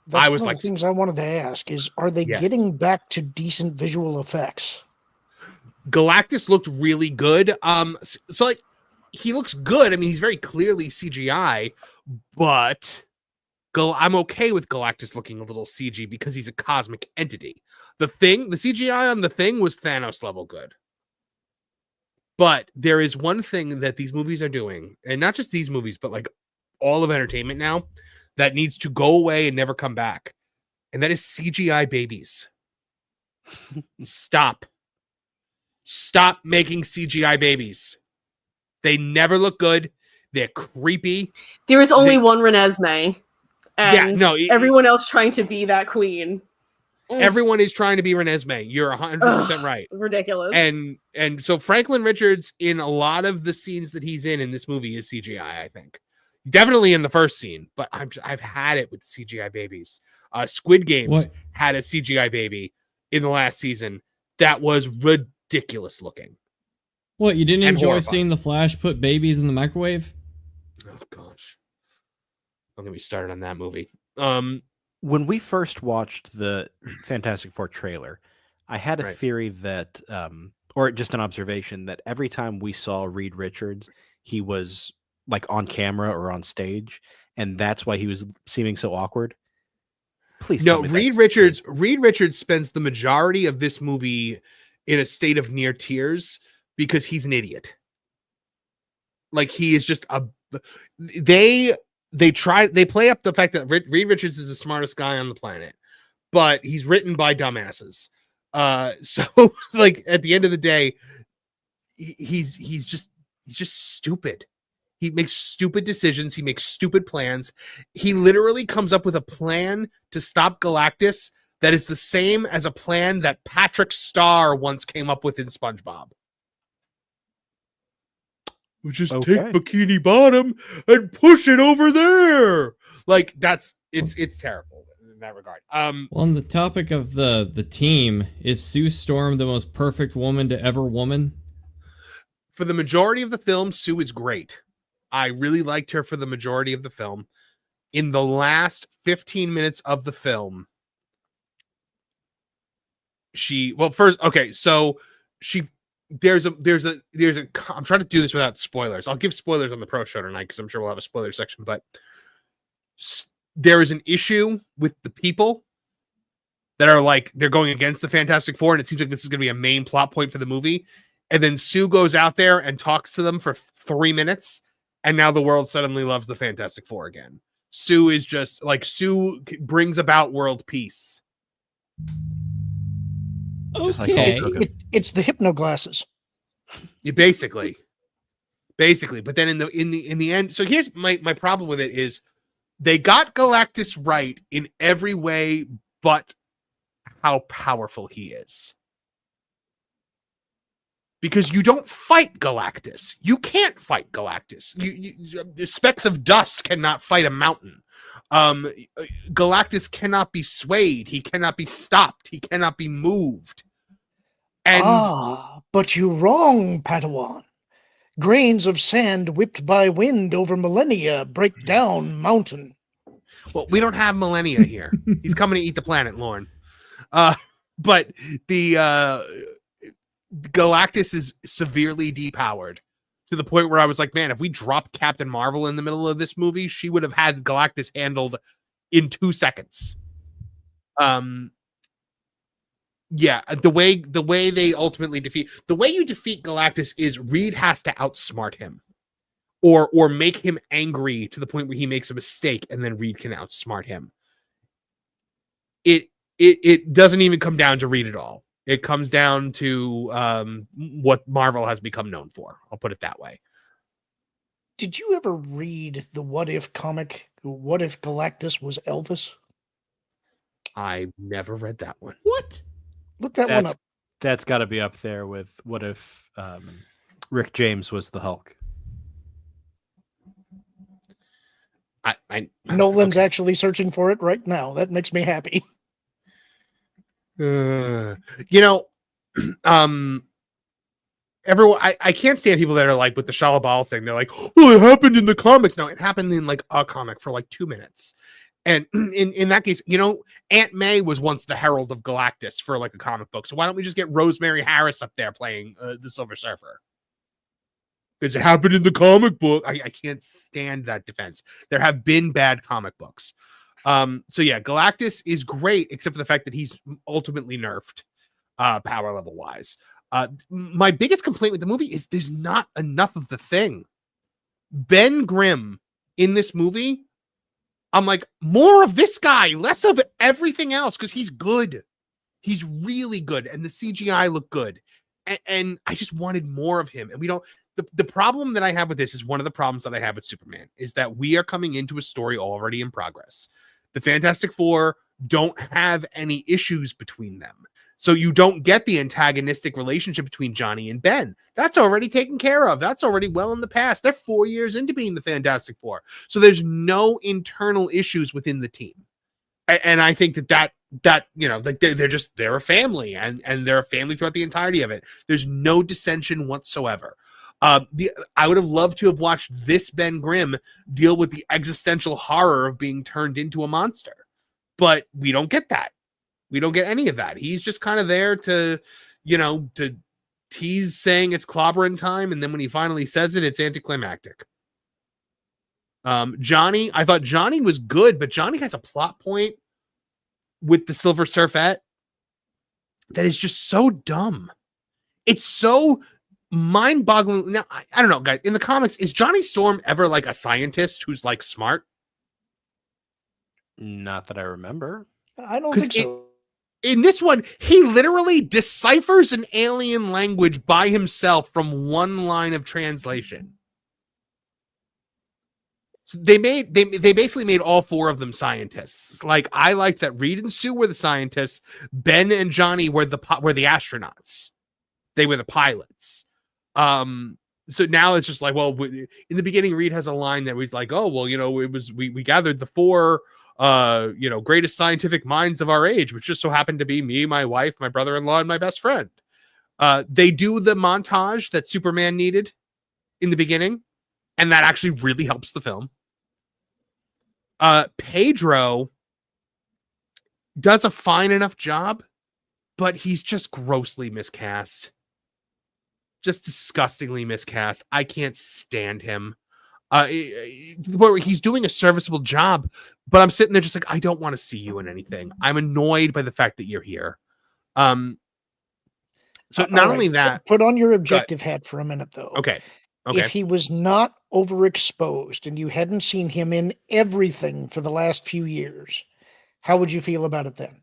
That's one of the things I wanted to ask is, are they getting back to decent visual effects? Galactus looked really good. So like he looks good. I mean, he's very clearly CGI, but I'm okay with Galactus looking a little CG because he's a cosmic entity. The CGI on the Thing was Thanos level good. But there is one thing that these movies are doing, and not just these movies, but like all of entertainment now, that needs to go away and never come back. And that is CGI babies. Stop making CGI babies. They never look good. They're creepy. There is only one Renesmee. And everyone else trying to be that queen. Everyone is trying to be Renesmee. You're 100% right. Ridiculous. And so Franklin Richards, in a lot of the scenes that he's in this movie, is CGI, I think. Definitely in the first scene, but I've had it with CGI babies. Squid Games had a CGI baby in the last season that was ridiculous looking. What, you didn't enjoy seeing the Flash put babies in the microwave? Oh gosh, I'm gonna be started on that movie. When we first watched the Fantastic Four trailer, I had a theory that, or just an observation, that every time we saw Reed Richards, he was like on camera or on stage, and that's why he was seeming so awkward. Please no, Reed Richards spends the majority of this movie in a state of near tears because he's an idiot. Like, he is just they play up the fact that Reed Richards is the smartest guy on the planet, but he's written by dumbasses. So like at the end of the day, he's just stupid. He makes stupid decisions. He makes stupid plans. He literally comes up with a plan to stop Galactus that is the same as a plan that Patrick Star once came up with in SpongeBob. We just take Bikini Bottom and push it over there. Like, it's terrible in that regard. Well, on the topic of the team, is Sue Storm the most perfect woman to ever woman? For the majority of the film, Sue is great. I really liked her for the majority of the film. In the last 15 minutes of the film, there's a I'm trying to do this without spoilers. I'll give spoilers on the pro show tonight because I'm sure we'll have a spoiler section, but there is an issue with the people that are like, they're going against the Fantastic Four, and it seems like this is going to be a main plot point for the movie. And then Sue goes out there and talks to them for 3 minutes, and now the world suddenly loves the Fantastic Four again. Sue is just like, Sue brings about world peace. Okay. It's the hypno glasses. Yeah, basically. But then in the end, so here's my problem with it is they got Galactus right in every way but how powerful he is. Because you don't fight Galactus. You can't fight Galactus. The specks of dust cannot fight a mountain. Galactus cannot be swayed. He cannot be stopped. He cannot be moved. But you're wrong, Padawan. Grains of sand whipped by wind over millennia break down mountain. Well, we don't have millennia here. He's coming to eat the planet, Lauren. But the Galactus is severely depowered to the point where I was like, man, if we dropped Captain Marvel in the middle of this movie, she would have had Galactus handled in 2 seconds. Yeah, the way they ultimately the way you defeat Galactus is Reed has to outsmart him, or make him angry to the point where he makes a mistake, and then Reed can outsmart him. It doesn't even come down to Reed at all. It comes down to what Marvel has become known for. I'll put it that way. Did you ever read the What If comic? What If Galactus was Elvis? I never read that one. What? Look that one up. That's got to be up there with What If Rick James was the Hulk. Nolan's actually searching for it right now. That makes me happy. Everyone, I can't stand people that are like with the Shalabal thing. They're like, "Oh, it happened in the comics." No, it happened in like a comic for like 2 minutes. And in that case, Aunt May was once the Herald of Galactus for like a comic book. So why don't we just get Rosemary Harris up there playing the Silver Surfer? Because it happened in the comic book. I can't stand that defense. There have been bad comic books. So yeah, Galactus is great, except for the fact that he's ultimately nerfed power level wise. My biggest complaint with the movie is there's not enough of the Thing. Ben Grimm in this movie, I'm like, more of this guy, less of everything else, because he's good. He's really good, and the CGI looked good. And I just wanted more of him. And we don't. The problem that I have with this is one of the problems that I have with Superman is that we are coming into a story already in progress. The Fantastic Four don't have any issues between them. So you don't get the antagonistic relationship between Johnny and Ben. That's already taken care of. That's already well in the past. They're 4 years into being the Fantastic Four. So there's no internal issues within the team. And I think that like they're a family and they're a family throughout the entirety of it. There's no dissension whatsoever. I would have loved to have watched this Ben Grimm deal with the existential horror of being turned into a monster, but we don't get that. We don't get any of that. He's just kind of there to tease saying it's clobbering time, and then when he finally says it, it's anticlimactic. Johnny, I thought Johnny was good, but Johnny has a plot point with the Silver Surfette that is just so dumb. It's so mind-boggling. Now, I don't know, guys. In the comics, is Johnny Storm ever like a scientist who's like smart? Not that I remember. I don't think so. In this one, he literally deciphers an alien language by himself from one line of translation. So they basically made all four of them scientists. Like, I like that Reed and Sue were the scientists, Ben and Johnny were the astronauts. They were the pilots. So now it's just like, well, in the beginning, Reed has a line that was like, oh, well, it was we gathered the four greatest scientific minds of our age, which just so happened to be me, my wife, my brother-in-law, and my best friend. They do the montage that Superman needed in the beginning, and that actually really helps the film. Pedro does a fine enough job, but he's just grossly miscast. Just disgustingly miscast. I can't stand him. He's doing a serviceable job, but I'm sitting there just like, I don't want to see you in anything. I'm annoyed by the fact that you're here. So not only that, put on your objective hat for a minute, though. Okay. If he was not overexposed and you hadn't seen him in everything for the last few years, how would you feel about it then?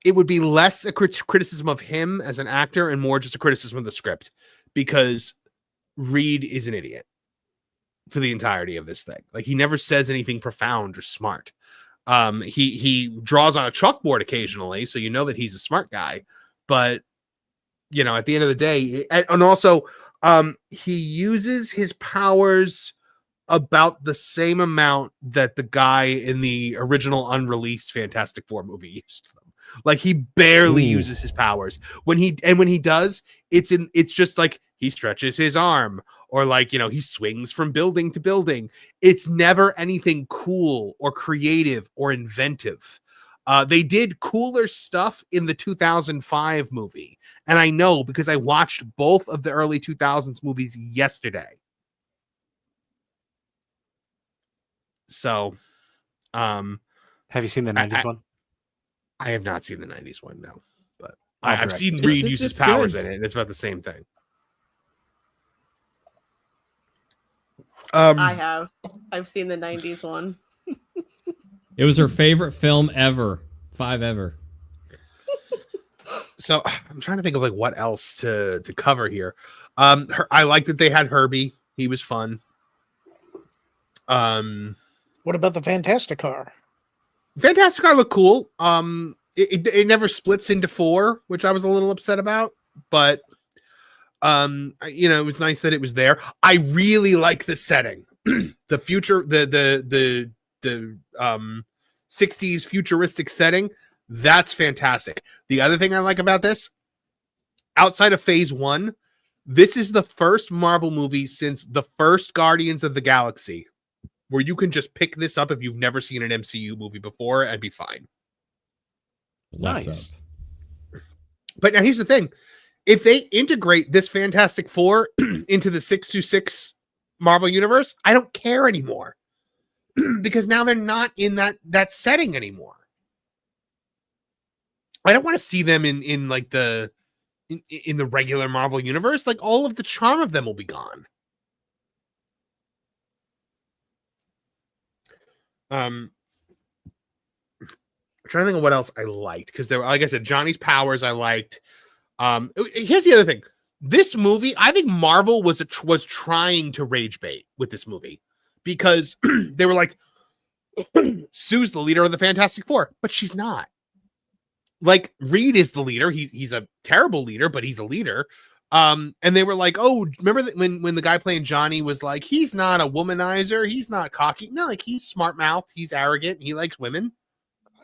It would be less a criticism of him as an actor and more just a criticism of the script, because Reed is an idiot for the entirety of this thing. Like, he never says anything profound or smart. He draws on a chalkboard occasionally, so you know that he's a smart guy. But at the end of the day, and also he uses his powers about the same amount that the guy in the original unreleased Fantastic Four movie used them. Like, he barely uses his powers. When he does, it's just like he stretches his arm, or like, he swings from building to building. It's never anything cool or creative or inventive. They did cooler stuff in the 2005 movie. And I know because I watched both of the early 2000s movies yesterday. So, have you seen the 90s one? I have not seen the 90s one, no. But I'll I've direct seen you. Reed use his powers good. in it, and it's about the same thing. I've seen the 90s one. It was her favorite film ever. 5 ever. So I'm trying to think of like what else to cover here. I like that they had Herbie. He was fun. What about the Fantastic Car? Fantastic Car looked cool. It never splits into 4, which I was a little upset about, but it was nice that it was there. I really like the setting. The future, the 60s futuristic setting. That's fantastic. The other thing I like about this, outside of Phase 1, this is the first Marvel movie since the first Guardians of the Galaxy where you can just pick this up if you've never seen an MCU movie before and be fine. Nice. But now here's the thing. If they integrate this Fantastic Four into the 626 Marvel Universe, I don't care anymore. Because now they're not in that setting anymore. I don't want to see them in like the regular Marvel Universe. Like, all of the charm of them will be gone. I'm trying to think of what else I liked, because there, like I said, Johnny's powers I liked. Here's the other thing. This movie, I think Marvel was trying to rage bait with this movie, because they were like, Sue's the leader of the Fantastic Four, but she's not. Like, Reed is the leader. He's a terrible leader, but he's a leader. And they were like, oh, remember that when the guy playing Johnny was like, he's not a womanizer, he's not cocky. No, like, he's smart-mouthed, he's arrogant, he likes women.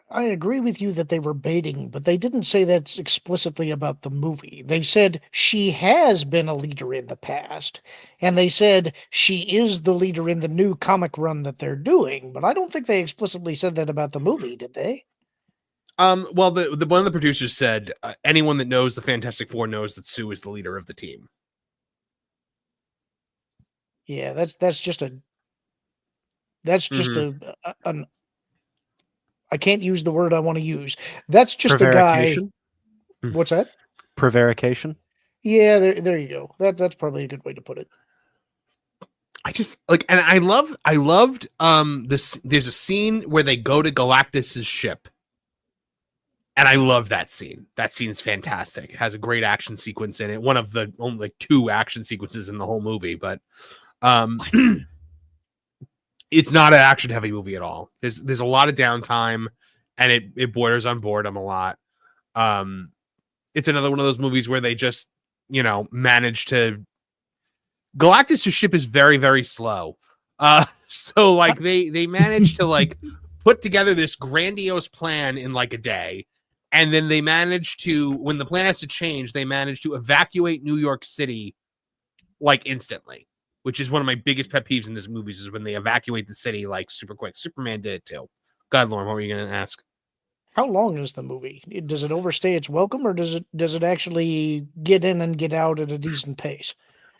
I agree with you that they were baiting, but they didn't say that explicitly about the movie. They said she has been a leader in the past, and they said she is the leader in the new comic run that they're doing, but I don't think they explicitly said that about the movie, did they? Well, the one of the producers said, anyone that knows the Fantastic Four knows that Sue is the leader of the team. Yeah, that's just an I can't use the word I want to use. That's just a guy. What's that? Prevarication. Yeah, there you go. That's probably a good way to put it. I just like, and I loved this. There's a scene where they go to Galactus's ship. And I love that scene. That scene's fantastic. It has a great action sequence in it. One of the only like 2 action sequences in the whole movie, but it's not an action heavy movie at all. There's a lot of downtime, and it borders on boredom a lot. It's another one of those movies where they just, manage to. Galactus' ship is very, very slow. So like they managed to like put together this grandiose plan in like a day. And then they managed to, when the plan has to change, they managed to evacuate New York City like instantly, which is one of my biggest pet peeves in this movie, is when they evacuate the city like super quick. Superman did it too. God, Lauren, what were you going to ask? How long is the movie? Does it overstay its welcome, or does it actually get in and get out at a decent pace?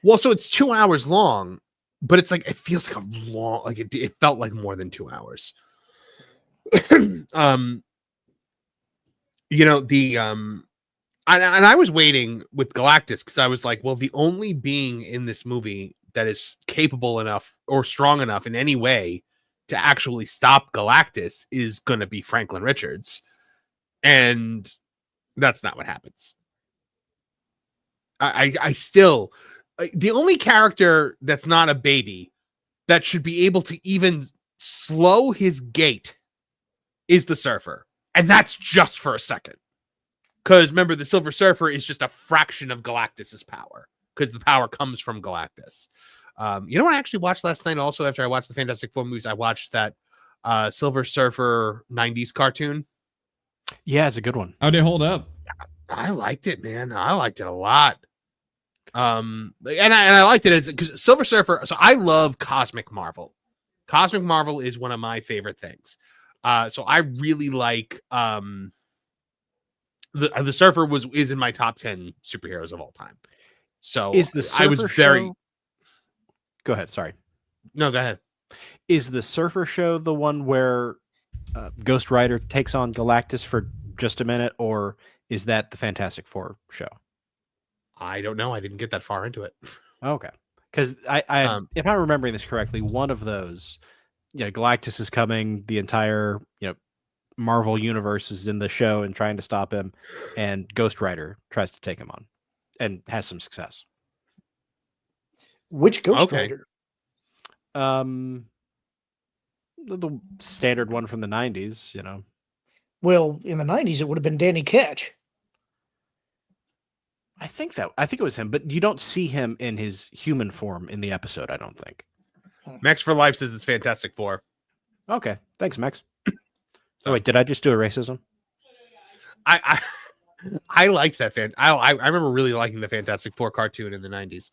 Well, so it's 2 hours long, but it's like, it feels like a long, like it felt like more than 2 hours. And I was waiting with Galactus because I was like, well, the only being in this movie that is capable enough or strong enough in any way to actually stop Galactus is going to be Franklin Richards. And that's not what happens. I still, the only character that's not a baby that should be able to even slow his gait is the Surfer. And that's just for a second. Because remember, the Silver Surfer is just a fraction of Galactus's power, because the power comes from Galactus. You know what I actually watched last night also after I watched the Fantastic Four movies? I watched that Silver Surfer 90s cartoon. Yeah, it's a good one. How'd it hold up? I liked it, man. I liked it a lot. And I liked it because Silver Surfer. So I love Cosmic Marvel. Cosmic Marvel is one of my favorite things. So I really like the Surfer is in my top 10 superheroes of all time. So is the Surfer I was very. Go ahead. Sorry. No, go ahead. Is the Surfer show the one where Ghost Rider takes on Galactus for just a minute, or is that the Fantastic Four show? I don't know. I didn't get that far into it. Okay. Because if I'm remembering this correctly, one of those, Galactus is coming, the entire, Marvel universe is in the show and trying to stop him, and Ghost Rider tries to take him on and has some success. Which Ghost Rider? The standard one from the 90s, Well, in the 90s, it would have been Danny Ketch. I think it was him, but you don't see him in his human form in the episode, I don't think. Max for Life says it's Fantastic Four. Okay. Thanks, Max. So wait, did I just do a racism? I liked that I remember really liking the Fantastic Four cartoon in the 90s.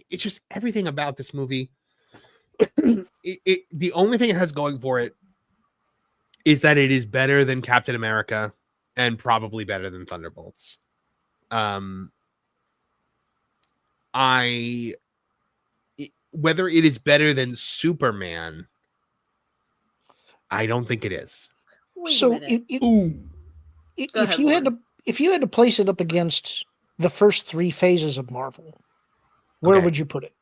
It's just everything about this movie. The only thing it has going for it is that it is better than Captain America and probably better than Thunderbolts. Whether it is better than Superman, I don't think it is. So if you had to place it up against the first 3 phases of Marvel, where would you put it?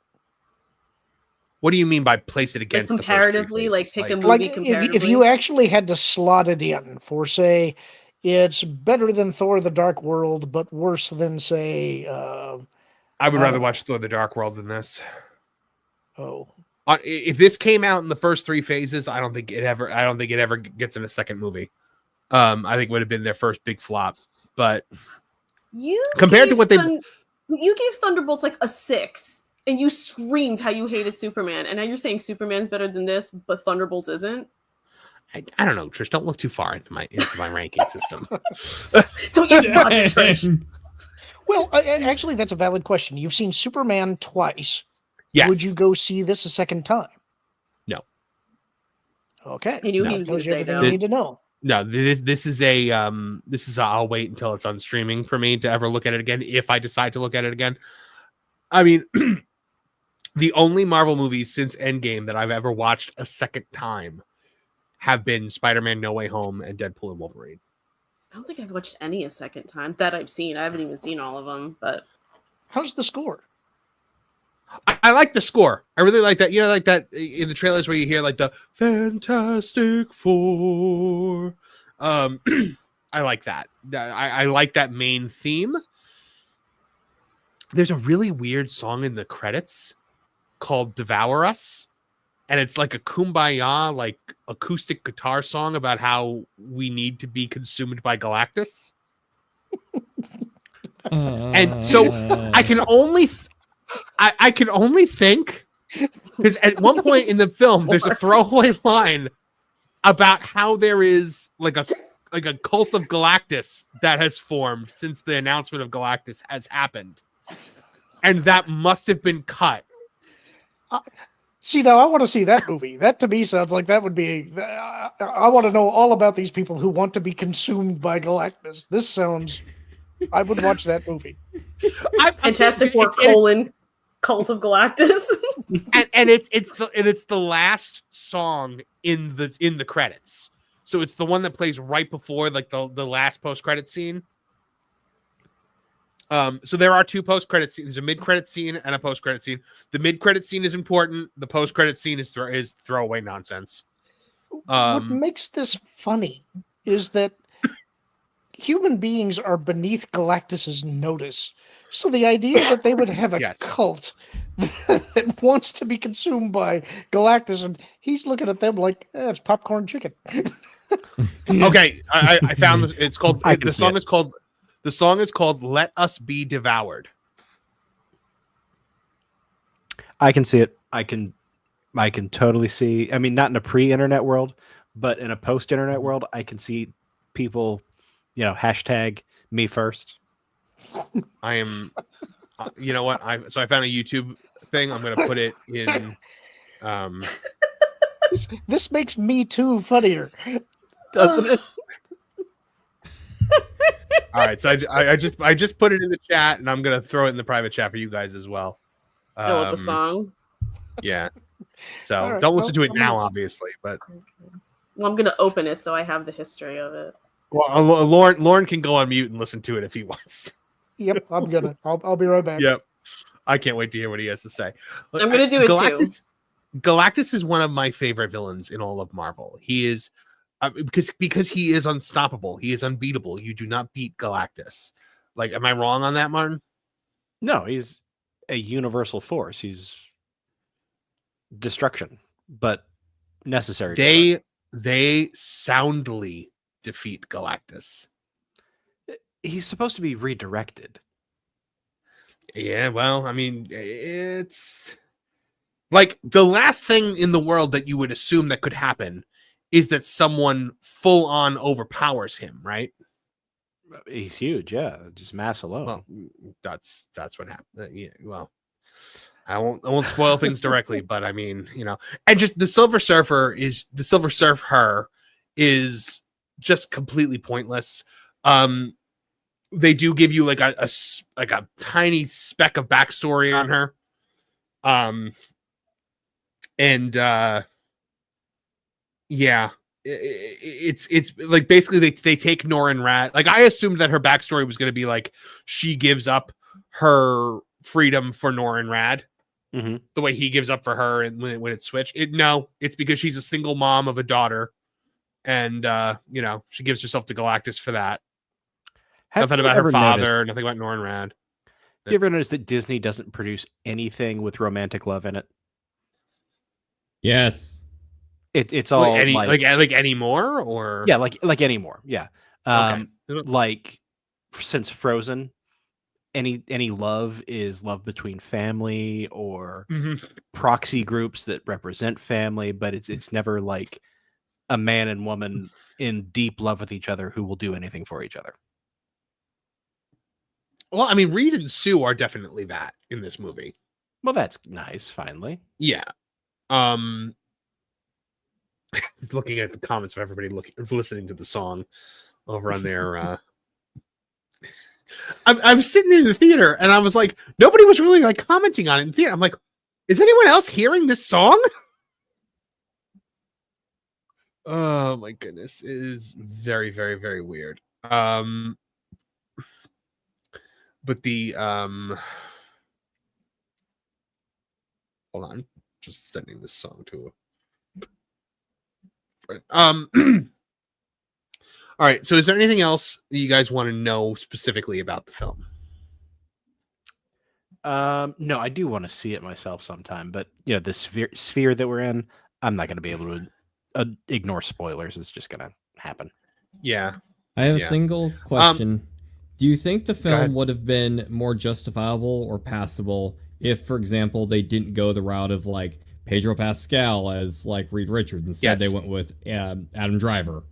What do you mean by place it against comparatively? The first 3 phases? Pick a movie comparatively. If you actually had to slot it in for, say, it's better than Thor: The Dark World, but worse than, say, I would rather watch Thor: The Dark World than this. Oh. If this came out in the first 3 phases, I don't think it ever gets in a second movie. I think it would have been their first big flop. But compared to what you gave Thunderbolts like a 6, and you screamed how you hated Superman, and now you're saying Superman's better than this, but Thunderbolts isn't. I don't know, Trish. Don't look too far into my ranking system. Don't use logic, Trish. Well, actually, that's a valid question. You've seen Superman twice. Yes. Would you go see this a second time? No. Okay. I knew he was going to say everything you need to know. No, this is I'll wait until it's on streaming for me to ever look at it again, if I decide to look at it again. I mean, the only Marvel movies since Endgame that I've ever watched a second time have been Spider-Man No Way Home and Deadpool and Wolverine. I don't think I've watched any a second time that I've seen. I haven't even seen all of them, but how's the score? I like the score. I really like that. Like that in the trailers where you hear like the Fantastic Four. I like that. I like that main theme. There's a really weird song in the credits called Devour Us. And it's like a kumbaya, like acoustic guitar song about how we need to be consumed by Galactus. And so I can only think, because at one point in the film, there's a throwaway line about how there is like a cult of Galactus that has formed since the announcement of Galactus has happened. And that must have been cut. See, now I want to see that movie. That to me sounds like that would be. I want to know all about these people who want to be consumed by Galactus. This sounds. I would watch that movie. Fantastic Four : Cult of Galactus. and it's the last song in the credits. So it's the one that plays right before like the last post-credit scene. So there are 2 post-credit scenes. There's a mid-credit scene and a post-credit scene. The mid-credit scene is important. The post-credit scene is throwaway nonsense. What makes this funny is that human beings are beneath Galactus's notice. So the idea that they would have a cult that wants to be consumed by Galactus, and he's looking at them like, it's popcorn chicken. Okay, I found this. It's called. The song is called "Let Us Be Devoured." I can see it. I can totally see. I mean, not in a pre-internet world, but in a post-internet world, I can see people, hashtag me first. I am. You know what? I found a YouTube thing. I'm going to put it in. This makes Me Too funnier, doesn't it? All right, so I just put it in the chat, and I'm gonna throw it in the private chat for you guys as well. With the song. Yeah. So right, don't listen to it now, obviously, but Well, I'm gonna open it so I have the history of it. Well, Lauren can go on mute and listen to it if he wants. Yep, I'm gonna. I'll be right back. Yep, I can't wait to hear what he has to say. I'm gonna do it too. Galactus is one of my favorite villains in all of Marvel. He is because he is unstoppable. He is unbeatable. You do not beat Galactus. Like, am I wrong on that, Martin? No, he's a universal force. He's destruction, but necessary. They soundly defeat Galactus. He's supposed to be redirected. Yeah, well, I mean, it's like the last thing in the world that you would assume that could happen is that someone full on overpowers him, right? He's huge, yeah. Just mass alone. Well, that's what happened. Yeah, well, I won't spoil things directly, but I mean, you know, and just the Silver Surfer is just completely pointless. They do give you like a tiny speck of backstory on her. Yeah, it's like basically they take Norrin Rad. Like, I assumed that her backstory was going to be like she gives up her freedom for Norrin Rad, the way he gives up for her, and when it's switched. It's because she's a single mom of a daughter, and you know, she gives herself to Galactus for that. Nothing about her father, nothing about Norrin Rad. Do you ever notice that Disney doesn't produce anything with romantic love in it? Yes. It's all like anymore, or yeah, like anymore. Yeah. Okay. Like since Frozen, any love is love between family or proxy groups that represent family, but it's never like a man and woman in deep love with each other who will do anything for each other. Well, I mean, Reed and Sue are definitely that in this movie. Well, that's nice, finally. Yeah. Looking at the comments of everybody listening to the song over on their I'm sitting in the theater and I was like, nobody was really like commenting on it in the theater. I'm like, is anyone else hearing this song? Oh my goodness. It is very, very, very weird. But the hold on, just sending this song to all right, so is there anything else that you guys want to know specifically about the film? No, I do want to see it myself sometime, but you know, the sphere that we're in, I'm not going to be able to ignore spoilers. It's just going to happen. Yeah. I have a single question. Do you think the film would have been more justifiable or passable if, for example, they didn't go the route of like Pedro Pascal as like Reed Richards? Instead, they went with Adam Driver.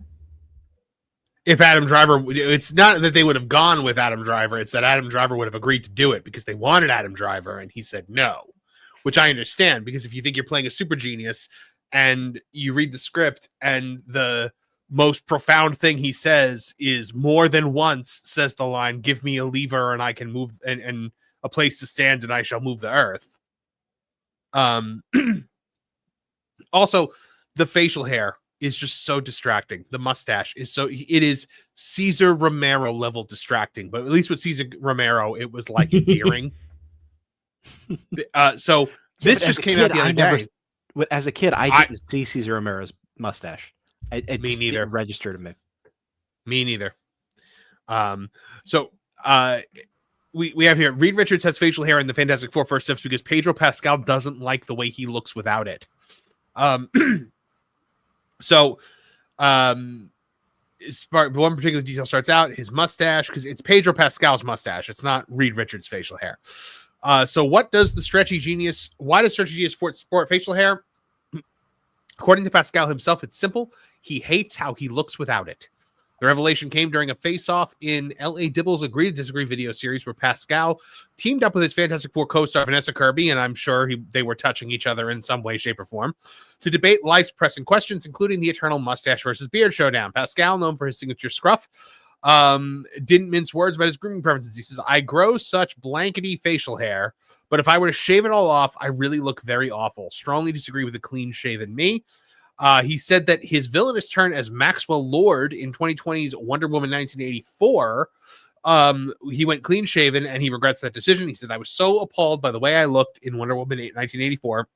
If Adam Driver, it's not that they would have gone with Adam Driver. It's that Adam Driver would have agreed to do it because they wanted Adam Driver and he said no, which I understand, because if you think you're playing a super genius and you read the script and the most profound thing he says is more than once says the line, "Give me a lever and I can move and a place to stand and I shall move the earth." Also, the facial hair is just so distracting. The mustache is it is Cesar Romero level distracting, but at least with Cesar Romero, it was like endearing. So this just came out the other day. As a kid, I didn't see Cesar Romero's mustache. Me neither. Registered to me. Me neither. So we have here Reed Richards has facial hair in the Fantastic Four first steps because Pedro Pascal doesn't like the way he looks without it. So one particular detail starts out his mustache, because it's Pedro Pascal's mustache. It's not Reed Richards' facial hair. So why does Stretchy Genius sport facial hair? According to Pascal himself, it's simple. He hates how he looks without it. The revelation came during a face-off in L.A. Dibble's Agree to Disagree video series where Pascal teamed up with his Fantastic Four co-star Vanessa Kirby, and I'm sure they were touching each other in some way, shape, or form, to debate life's pressing questions, including the eternal mustache versus beard showdown. Pascal, known for his signature scruff, didn't mince words about his grooming preferences. He says, "I grow such blankety facial hair, but if I were to shave it all off, I really look very awful. Strongly disagree with the clean-shaven me. He said that his villainous turn as Maxwell Lord in 2020's Wonder Woman 1984, he went clean shaven and he regrets that decision. He said, I was so appalled by the way I looked in Wonder Woman 1984.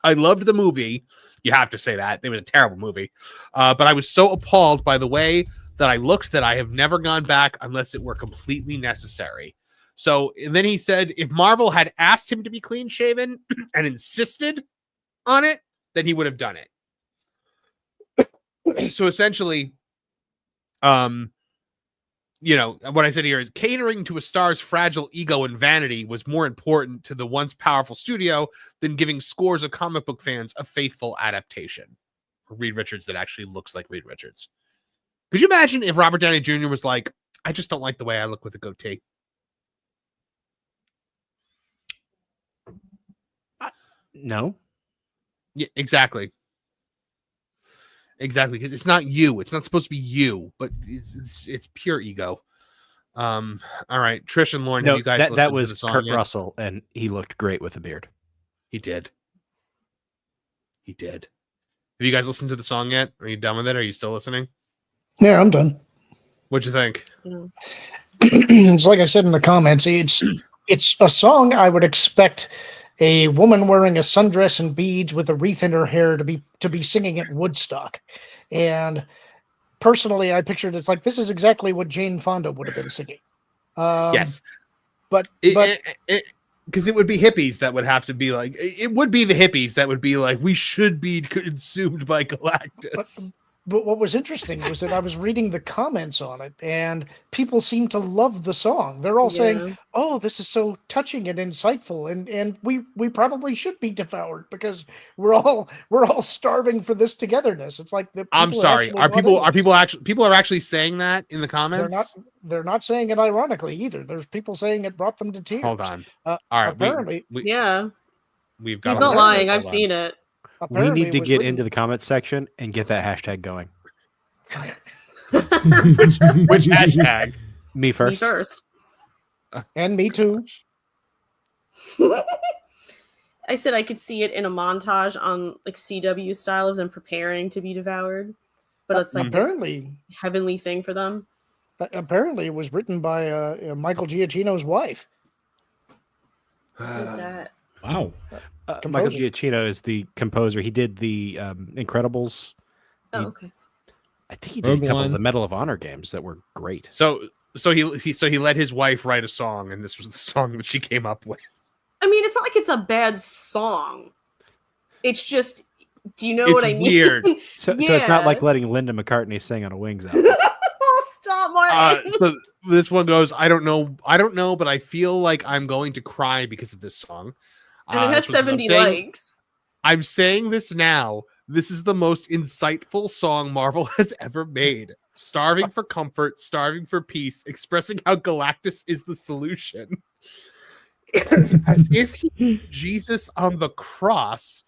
I loved the movie. You have to say that. It was a terrible movie. But I was so appalled by the way that I looked that I have never gone back unless it were completely necessary. So, and then he said if Marvel had asked him to be clean shaven and insisted on it, then he would have done it. So essentially, you know, what I said here is catering to a star's fragile ego and vanity was more important to the once powerful studio than giving scores of comic book fans a faithful adaptation. Reed Richards that actually looks like Reed Richards. Could you imagine if Robert Downey Jr. was like, I just don't like the way I look with a goatee? No. Yeah, exactly. Exactly, because it's not you. It's not supposed to be you, but it's pure ego. All right, Trish and Lauren, have you guys that was to the song Kurt yet? Russell, and he looked great with a beard. He did. He did. Have you guys listened to the song yet? Are you done with it? Are you still listening? Yeah, I'm done. What'd you think? It's like I said in the comments. It's a song I would expect a woman wearing a sundress and beads with a wreath in her hair to be singing at Woodstock. And personally, I pictured it's like this is exactly what Jane Fonda would have been singing. Yes, but because it would be hippies that would have to be like, it would be the hippies that would be like, we should be consumed by Galactus. But what was interesting was that I was reading the comments on it, and people seem to love the song. They're all saying, "Oh, this is so touching and insightful," and we probably should be devoured because we're all starving for this togetherness. It's like I'm sorry. Are people actually saying that in the comments? They're not saying it ironically either. There's people saying it brought them to tears. Hold on. All right. Apparently, we've got. He's not lying. I've seen it. We need to get into the comments section and get that hashtag going. Which hashtag? Me first. Me first. And me too. I said I could see it in a montage on like CW style of them preparing to be devoured, but it's like apparently this heavenly thing for them. Apparently, it was written by Michael Giacchino's wife. Who's that? Wow. Michael Giacchino is the composer. He did the Incredibles. Oh, okay. I think he did a couple of the Medal of Honor games that were great. So he let his wife write a song, and this was the song that she came up with. I mean, it's not like it's a bad song. It's just, do you know It's what I mean? weird. So it's not like letting Linda McCartney sing on a Wings album. Oh, stop, Martin. So this one goes, I don't know, but I feel like I'm going to cry because of this song. And it has 70 likes. I'm saying this now. This is the most insightful song Marvel has ever made. Starving for comfort, starving for peace, expressing how Galactus is the solution. As if he Jesus on the cross,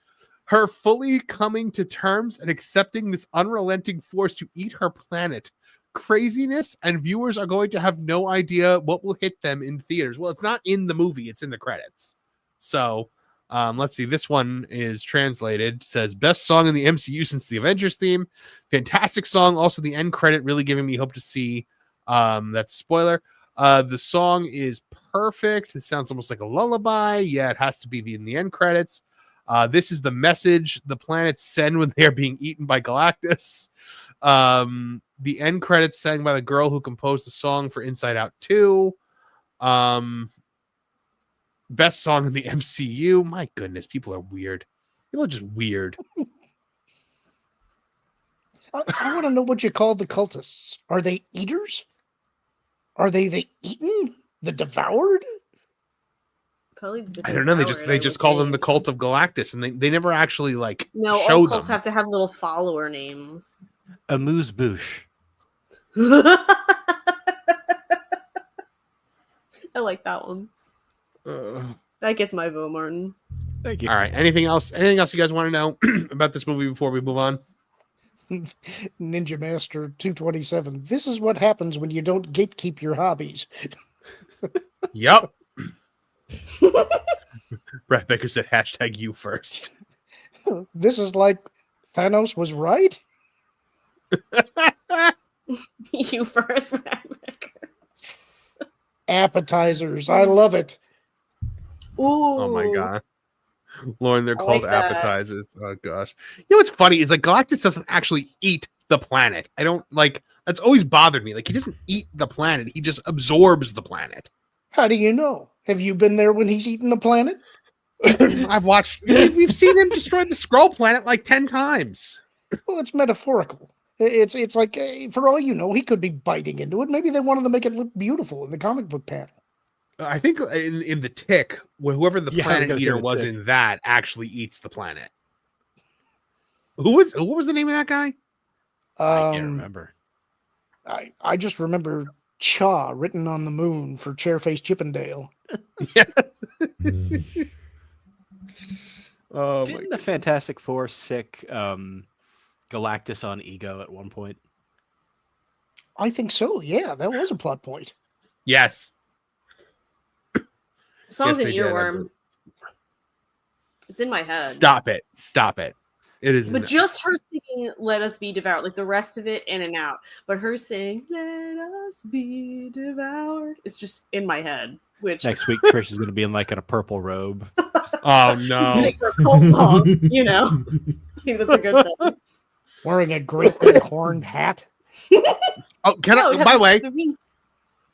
her fully coming to terms and accepting this unrelenting force to eat her planet. Craziness, and viewers are going to have no idea what will hit them in theaters. Well, it's not in the movie, it's in the credits. So let's see. This one is translated. It says best song in the MCU since the Avengers theme. Fantastic song. Also, the end credit really giving me hope to see. That's a spoiler. The song is perfect. It sounds almost like a lullaby. Yeah, it has to be in the end credits. This is the message the planets send when they are being eaten by Galactus. The end credits sang by the girl who composed the song for Inside Out 2. Best song in the MCU. My goodness, people are weird. People are just weird. I want to know what you call the cultists. Are they eaters? Are they the eaten? The devoured? Probably the I don't know. They just call them the Cult of Galactus, and they never actually like no. show All cults them. have to have little follower names. Amuse Bouche. I like that one. That gets my vote, Martin. Thank you. All right. Anything else? Anything else you guys want to know about this movie before we move on? Ninja Master 227. This is what happens when you don't gatekeep your hobbies. Yep. Brett Baker said hashtag you first. This is like Thanos was right. You first. Appetizers. I love it. Ooh. Oh my god. Lauren, they're I called like that. appetizers. Oh gosh. You know what's funny is like Galactus doesn't actually eat the planet. I don't like that's always bothered me. Like he doesn't eat the planet, he just absorbs the planet. How do you know? Have you been there when he's eating the planet? I've watched we've seen him destroy the Skrull planet like 10 times. Well, it's metaphorical. It's like, for all you know, he could be biting into it. Maybe they wanted to make it look beautiful in the comic book panel. I think in the Tick, whoever the planet eater was in that actually eats the planet. What was the name of that guy? I can't remember. I just remember Cha written on the moon for Chairface Chippendale. Yeah. Didn't the Fantastic Four sick Galactus on Ego at one point? I think so. Yeah, that was a plot point. Yes. Song's an earworm. It's in my head. Stop it. It is. But just her singing "Let Us Be Devoured," like the rest of it in and out. But her saying "Let us be devoured" is just in my head. Which next week Trish is going to be in like in a purple robe. Oh no! Like her cult song, you know. I think that's a good thing. Wearing a great big horned hat. Oh, by the way,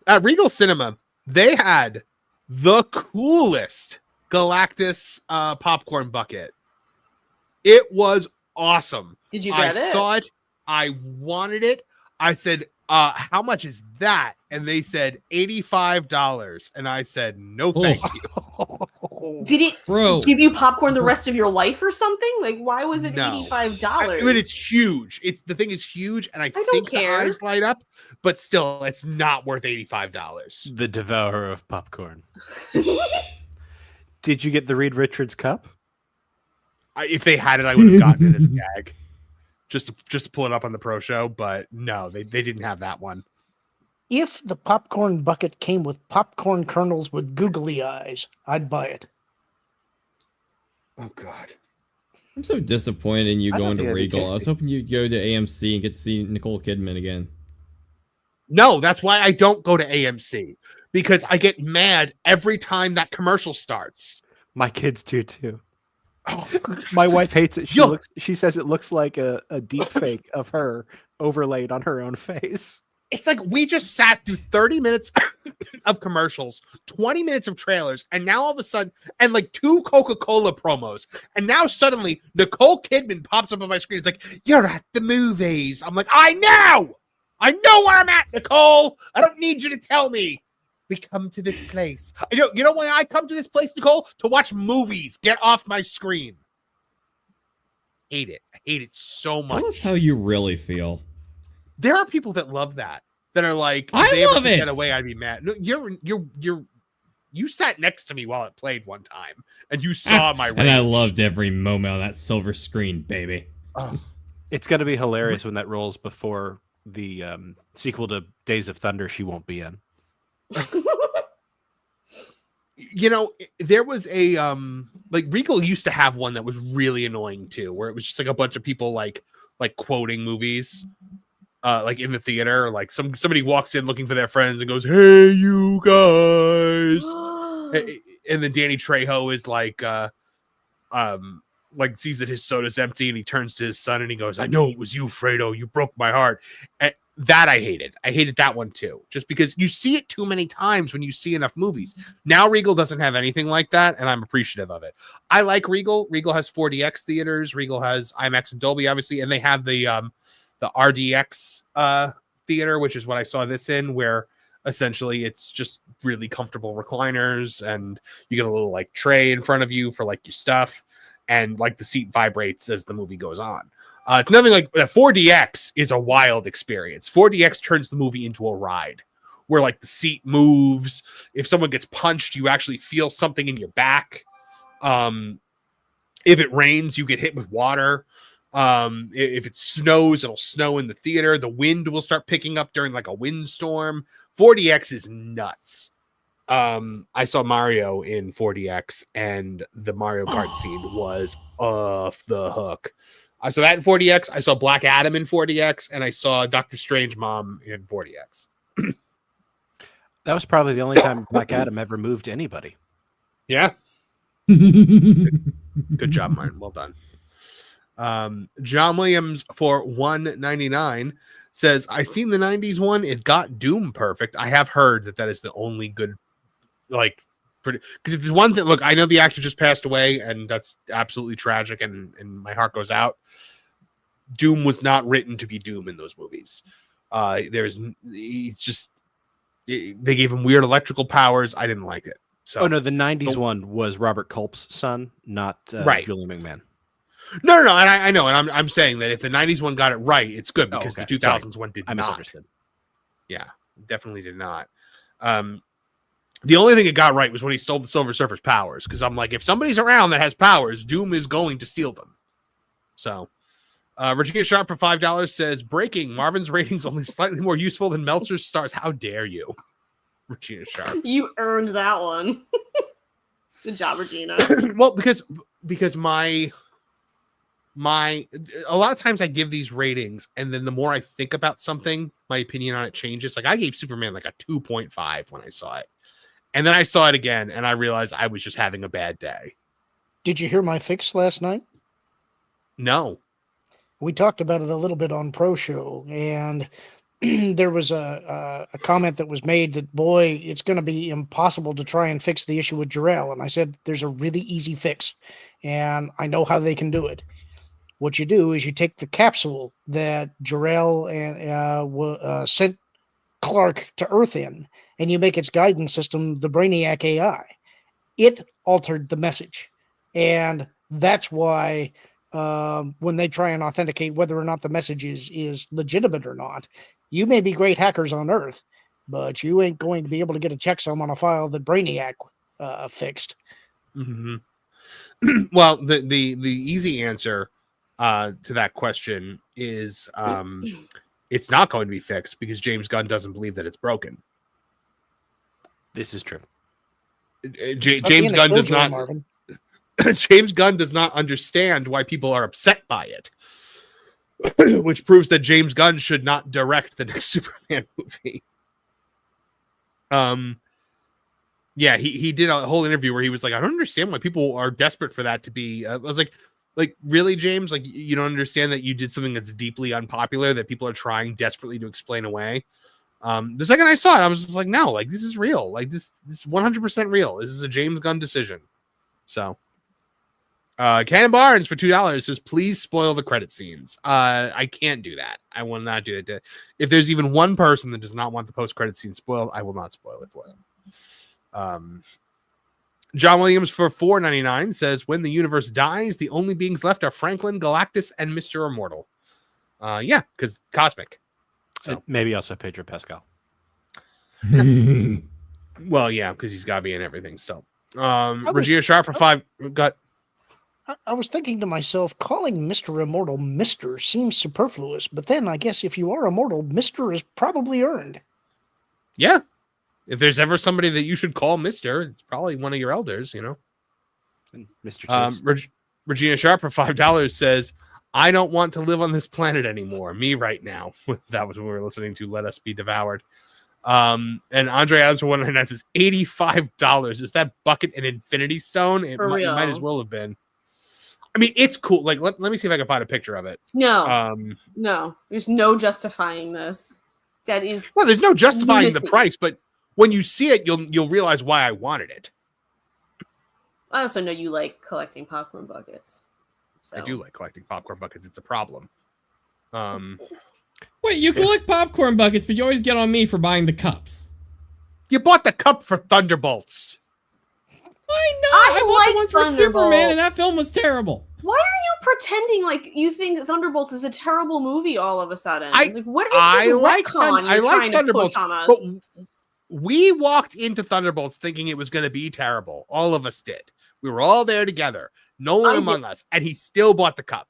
at Regal Cinema, they had the coolest Galactus popcorn bucket. It was awesome. Did you get it? I saw it. I wanted it. I said, how much is that? And they said $85. And I said, no, thank you. Did it give you popcorn the rest of your life or something? Like, why was it $85? I mean, it's huge. The thing is huge, and I think the eyes light up, but still, it's not worth $85. The devourer of popcorn. Did you get the Reed Richards cup? If they had it, I would have gotten it as a gag. Just to pull it up on the pro show, but no, they didn't have that one. If the popcorn bucket came with popcorn kernels with googly eyes, I'd buy it. Oh God. I'm so disappointed in you going to Regal. I was hoping you'd go to AMC and get to see Nicole Kidman again. No, that's why I don't go to AMC, because I get mad every time that commercial starts. My kids do too. My wife hates it. She says it looks like a deep fake of her overlaid on her own face. It's like we just sat through 30 minutes of commercials, 20 minutes of trailers, and now all of a sudden, and like 2 Coca-Cola promos, and now suddenly Nicole Kidman pops up on my screen. It's like, you're at the movies. I'm like, I know where I'm at, Nicole. I don't need you to tell me. We come to this place. You know why I come to this place, Nicole? To watch movies. Get off my screen. Hate it. I hate it so much. Tell us how you really feel. There are people that love that are like, I if they love ever it. Get away, I'd be mad. No, you sat next to me while it played one time, and you saw my rage. And I loved every moment on that silver screen, baby. Oh. It's going to be hilarious when that rolls before the sequel to Days of Thunder she won't be in. You know, there was a like Regal used to have one that was really annoying too, where it was just like a bunch of people like quoting movies like in the theater. Like somebody walks in looking for their friends and goes, "Hey, you guys," and then Danny Trejo is like sees that his soda's empty, and he turns to his son and he goes, "I know it was you, Fredo. You broke my heart." And that I hated. I hated that one too, just because you see it too many times when you see enough movies. Now Regal doesn't have anything like that, and I'm appreciative of it. I like Regal. Regal has 4DX theaters. Regal has IMAX and Dolby, obviously, and they have the RDX theater, which is what I saw this in, where essentially it's just really comfortable recliners, and you get a little like tray in front of you for like your stuff, and like the seat vibrates as the movie goes on. It's nothing like 4DX is a wild experience. 4DX turns the movie into a ride where like the seat moves. If someone gets punched, you actually feel something in your back. If it rains, you get hit with water. If it snows, it'll snow in the theater. The wind will start picking up during like a windstorm. 4DX is nuts. I saw Mario in 4DX, and the Mario Kart scene was off the hook. I saw that in 4DX. I saw Black Adam in 4DX, and I saw Doctor Strange Mom in 4DX. That was probably the only time Black Adam ever moved anybody. Yeah. Good job, Martin. Well done. John Williams for $1.99 says, I seen the 90s one. It got Doom perfect. I have heard that is the only good, like, pretty, because if there's one thing, look, I know the actor just passed away, and that's absolutely tragic, and my heart goes out. Doom was not written to be Doom in those movies. They gave him weird electrical powers. I didn't like it. So, no, the 90s one was Robert Culp's son, not Julian McMahon. No, and I know, and I'm saying that if the 90s one got it right, it's good, because the 2000s one did not. Misunderstood. Yeah, definitely did not. The only thing it got right was when he stole the Silver Surfer's powers, because I'm like, if somebody's around that has powers, Doom is going to steal them. So, Regina Sharp for $5 says, breaking, Marvin's ratings only slightly more useful than Meltzer's stars. How dare you, Regina Sharp? You earned that one. Good job, Regina. Well, because my a lot of times I give these ratings, and then the more I think about something, my opinion on it changes. Like, I gave Superman like a 2.5 when I saw it. And then I saw it again, and I realized I was just having a bad day. Did you hear my fix last night? No. We talked about it a little bit on Pro Show, and there was a comment that was made that, boy, it's going to be impossible to try and fix the issue with Jor-El. And I said, there's a really easy fix, and I know how they can do it. What you do is you take the capsule that Jor-El and sent Clark to Earth in, and you make its guidance system the Brainiac AI. It altered the message, and that's why when they try and authenticate whether or not the message is legitimate or not, you may be great hackers on Earth, but you ain't going to be able to get a checksum on a file that Brainiac fixed. Mm-hmm. Well, the easy answer to that question is it's not going to be fixed, because James Gunn doesn't believe that it's broken. This is true. James Gunn does not. James Gunn does not understand why people are upset by it, which proves that James Gunn should not direct the next Superman movie. Yeah, he did a whole interview where he was like, I don't understand why people are desperate for that to be. I was like, really, James? Like, you don't understand that you did something that's deeply unpopular that people are trying desperately to explain away? The second I saw it, I was just like, no, like, this is real. Like, this is 100% real. This is a James Gunn decision. So, Cannon Barnes for $2 says, please spoil the credit scenes. I can't do that. I will not do it. If there's even one person that does not want the post-credit scene spoiled, I will not spoil it for them. John Williams for $4.99 says, when the universe dies, the only beings left are Franklin, Galactus, and Mr. Immortal. Yeah, because cosmic. So and maybe also Pedro Pascal. Well, yeah, because he's got to be in everything still. Regina Sharp for $5. I was thinking to myself, calling Mr. Immortal Mr. seems superfluous, but then I guess if you are immortal, Mr. is probably earned. Yeah. If there's ever somebody that you should call Mr., it's probably one of your elders, you know. And Mr. Regina Sharp for $5 says, I don't want to live on this planet anymore. Me right now. That was what we were listening to. Let Us Be Devoured. And Andre Adams for $199 says, $85. Is that bucket an Infinity Stone? It might as well have been. I mean, it's cool. Like, let me see if I can find a picture of it. No, no, there's no justifying this. That is, well, there's no justifying the price, but when you see it, you'll realize why I wanted it. I also know you like collecting popcorn buckets. So. I do like collecting popcorn buckets. It's a problem. Wait, you collect popcorn buckets, but you always get on me for buying the cups. You bought the cup for Thunderbolts. I know. I bought the one for Superman, and that film was terrible. Why are you pretending like you think Thunderbolts is a terrible movie all of a sudden? What is this retcon you're trying to push on us? But we walked into Thunderbolts thinking it was going to be terrible. All of us did. We were all there together. No one among us, and he still bought the cup.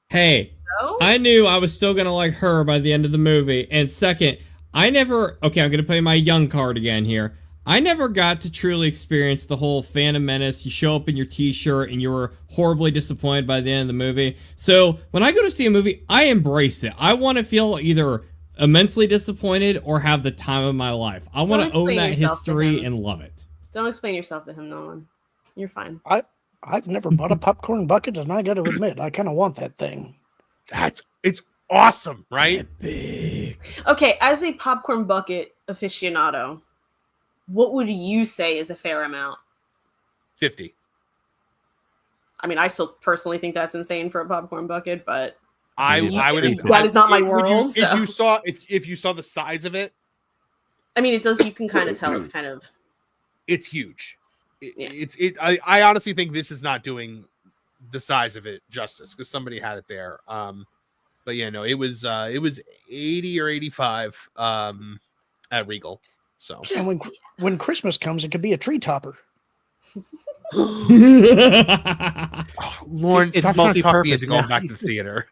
Hey, I knew I was still going to like her by the end of the movie. And second, I'm going to play my young card again here. I never got to truly experience the whole Phantom Menace. You show up in your t-shirt and you're horribly disappointed by the end of the movie. So when I go to see a movie, I embrace it. I want to feel either immensely disappointed or have the time of my life. I want to own that history and love it. Don't explain yourself to him, Nolan. You're fine. I've never bought a popcorn bucket, and I got to admit, I kind of want that thing. It's awesome, right? Big. Okay, as a popcorn bucket aficionado, what would you say is a fair amount? 50. I mean, I still personally think that's insane for a popcorn bucket, but I would. That is not my world. If you saw the size of it, I mean, it does. You can kind of tell it's kind of. It's huge. I honestly think this is not doing the size of it justice because somebody had it there. But yeah, no, it was 80 or 85 at Regal. So and when Christmas comes, it could be a tree topper. Lauren, stop trying to talk me into going back to the theater.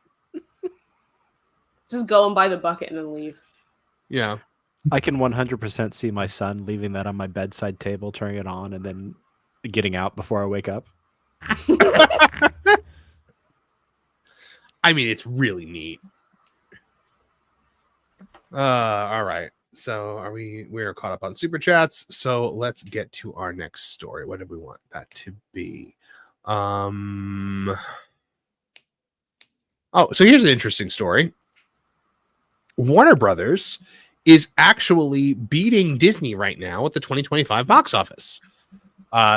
Just go and buy the bucket and then leave. Yeah. I can 100% see my son leaving that on my bedside table, turning it on, and then getting out before I wake up. I mean, it's really neat. All right. So we're caught up on super chats. So let's get to our next story. What did we want that to be? Oh, so here's an interesting story. Warner Brothers is actually beating Disney right now at the 2025 box office.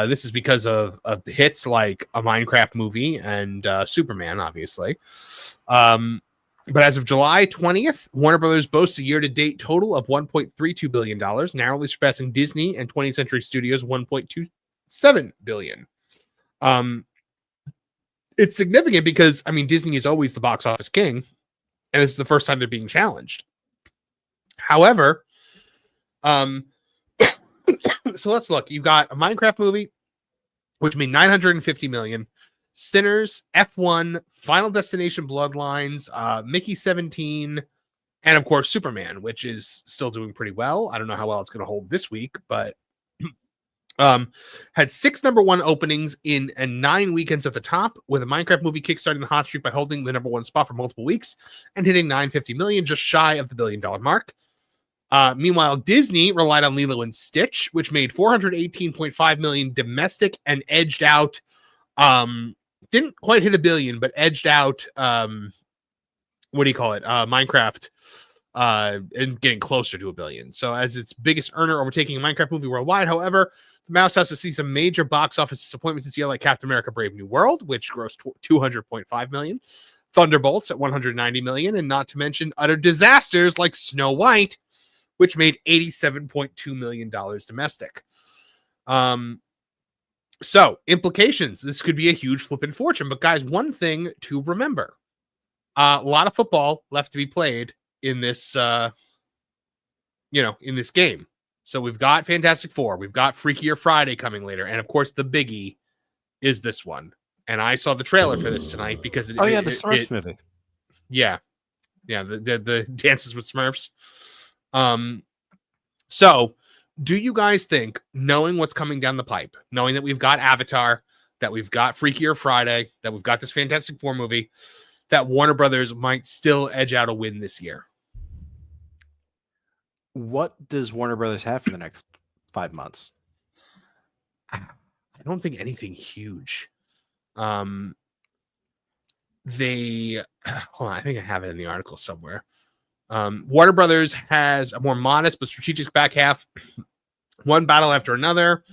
This is because of hits like a Minecraft movie and Superman, obviously. But as of July 20th, Warner Brothers boasts a year-to-date total of $1.32 billion, narrowly surpassing Disney and 20th Century Studios' $1.27 billion. It's significant because, I mean, Disney is always the box office king, and this is the first time they're being challenged. However, so let's look. You've got a Minecraft movie, which made $950 million. Sinners, F1, Final Destination Bloodlines, Mickey 17, and of course Superman, which is still doing pretty well. I don't know how well it's going to hold this week, but had 6 number 1 openings in 9 weekends at the top, with a Minecraft movie kickstarting the hot streak by holding the number 1 spot for multiple weeks and hitting $950 million, just shy of the $1 billion mark. Meanwhile, Disney relied on Lilo and Stitch, which made $418.5 million domestic and edged out. Didn't quite hit $1 billion, but edged out. What do you call it? Minecraft, and getting closer to $1 billion. So, as its biggest earner, overtaking a Minecraft movie worldwide. However, the Mouse has to see some major box office disappointments this year, like Captain America: Brave New World, which grossed $200.5 million, Thunderbolts at $190 million, and not to mention utter disasters like Snow White, which made $87.2 million domestic. So, implications. This could be a huge flipping fortune. But, guys, one thing to remember. A lot of football left to be played in this, in this game. So, we've got Fantastic Four. We've got Freakier Friday coming later. And, of course, the biggie is this one. And I saw the trailer for this tonight because... the Smurfs movie. Yeah. Yeah, the Dances with Smurfs. So... do you guys think, knowing what's coming down the pipe, knowing that we've got Avatar, that we've got Freakier Friday, that we've got this Fantastic Four movie, that Warner Brothers might still edge out a win this year? What does Warner Brothers have for the next 5 months? I don't think anything huge. Hold on, I think I have it in the article somewhere. Warner Brothers has a more modest but strategic back half. One battle after another.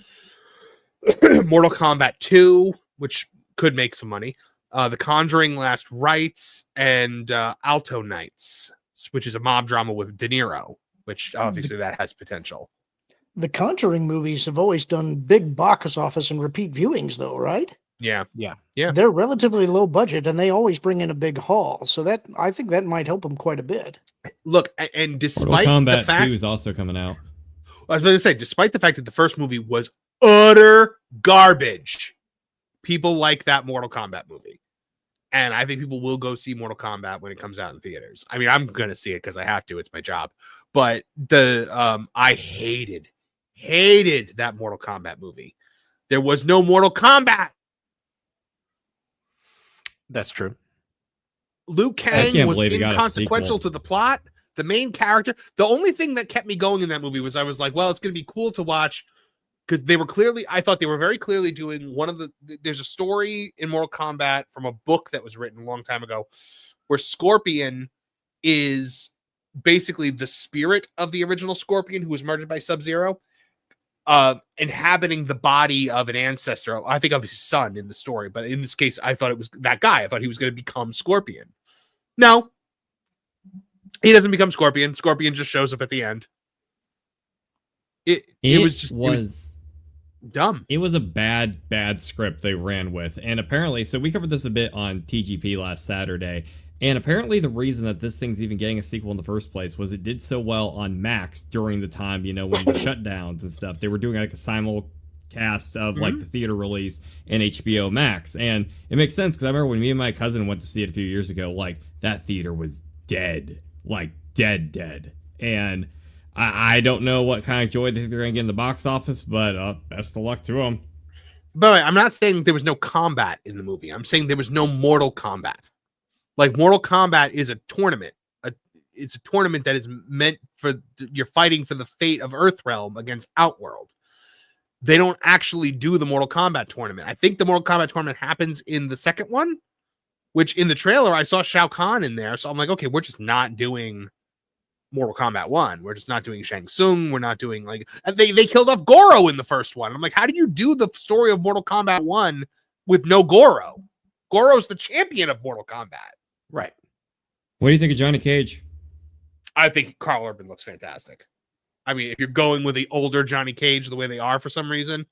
Mortal Kombat 2, which could make some money. The Conjuring Last Rites, and Alto Nights, which is a mob drama with De Niro, which obviously that has potential. The Conjuring movies have always done big box office and repeat viewings, though, right? Yeah. They're relatively low budget, and they always bring in a big haul. So that I think that might help them quite a bit. Look, and despite Mortal Kombat the fact 2 is also coming out. I was going to say, despite the fact that the first movie was utter garbage, people like that Mortal Kombat movie. And I think people will go see Mortal Kombat when it comes out in theaters. I mean, I'm going to see it because I have to. It's my job. But I hated hated that Mortal Kombat movie. There was no Mortal Kombat. That's true. Liu Kang was inconsequential to the plot. The main character, the only thing that kept me going in that movie was I was like, well, it's going to be cool to watch because I thought they were very clearly doing there's a story in Mortal Kombat from a book that was written a long time ago where Scorpion is basically the spirit of the original Scorpion who was murdered by Sub-Zero, inhabiting the body of an ancestor, I think of his son in the story, but in this case, I thought it was that guy. I thought he was going to become Scorpion. No, he doesn't become Scorpion. Scorpion just shows up at the end. It was dumb. It was a bad script they ran with. And apparently, so we covered this a bit on TGP last Saturday. And apparently the reason that this thing's even getting a sequel in the first place was it did so well on Max during the time, when the shutdowns and stuff. They were doing like a simulcast of like the theater release and HBO Max. And it makes sense because I remember when me and my cousin went to see it a few years ago, like that theater was dead. Like dead. And I don't know what kind of joy they're going to get in the box office, but best of luck to them. But I'm not saying there was no combat in the movie. I'm saying there was no Mortal Kombat. Like Mortal Kombat is a tournament. It's a tournament that is meant for you're fighting for the fate of Earthrealm against Outworld. They don't actually do the Mortal Kombat tournament. I think the Mortal Kombat tournament happens in the second one, which in the trailer I saw Shao Kahn in there. So I'm like, okay, we're just not doing Mortal Kombat 1. We're just not doing Shang Tsung. We're not doing they killed off Goro in the first one. I'm like, how do you do the story of Mortal Kombat 1 with no Goro? Goro's the champion of Mortal Kombat. Right. What do you think of Johnny Cage? I think Karl Urban looks fantastic. I mean, if you're going with the older Johnny Cage the way they are for some reason,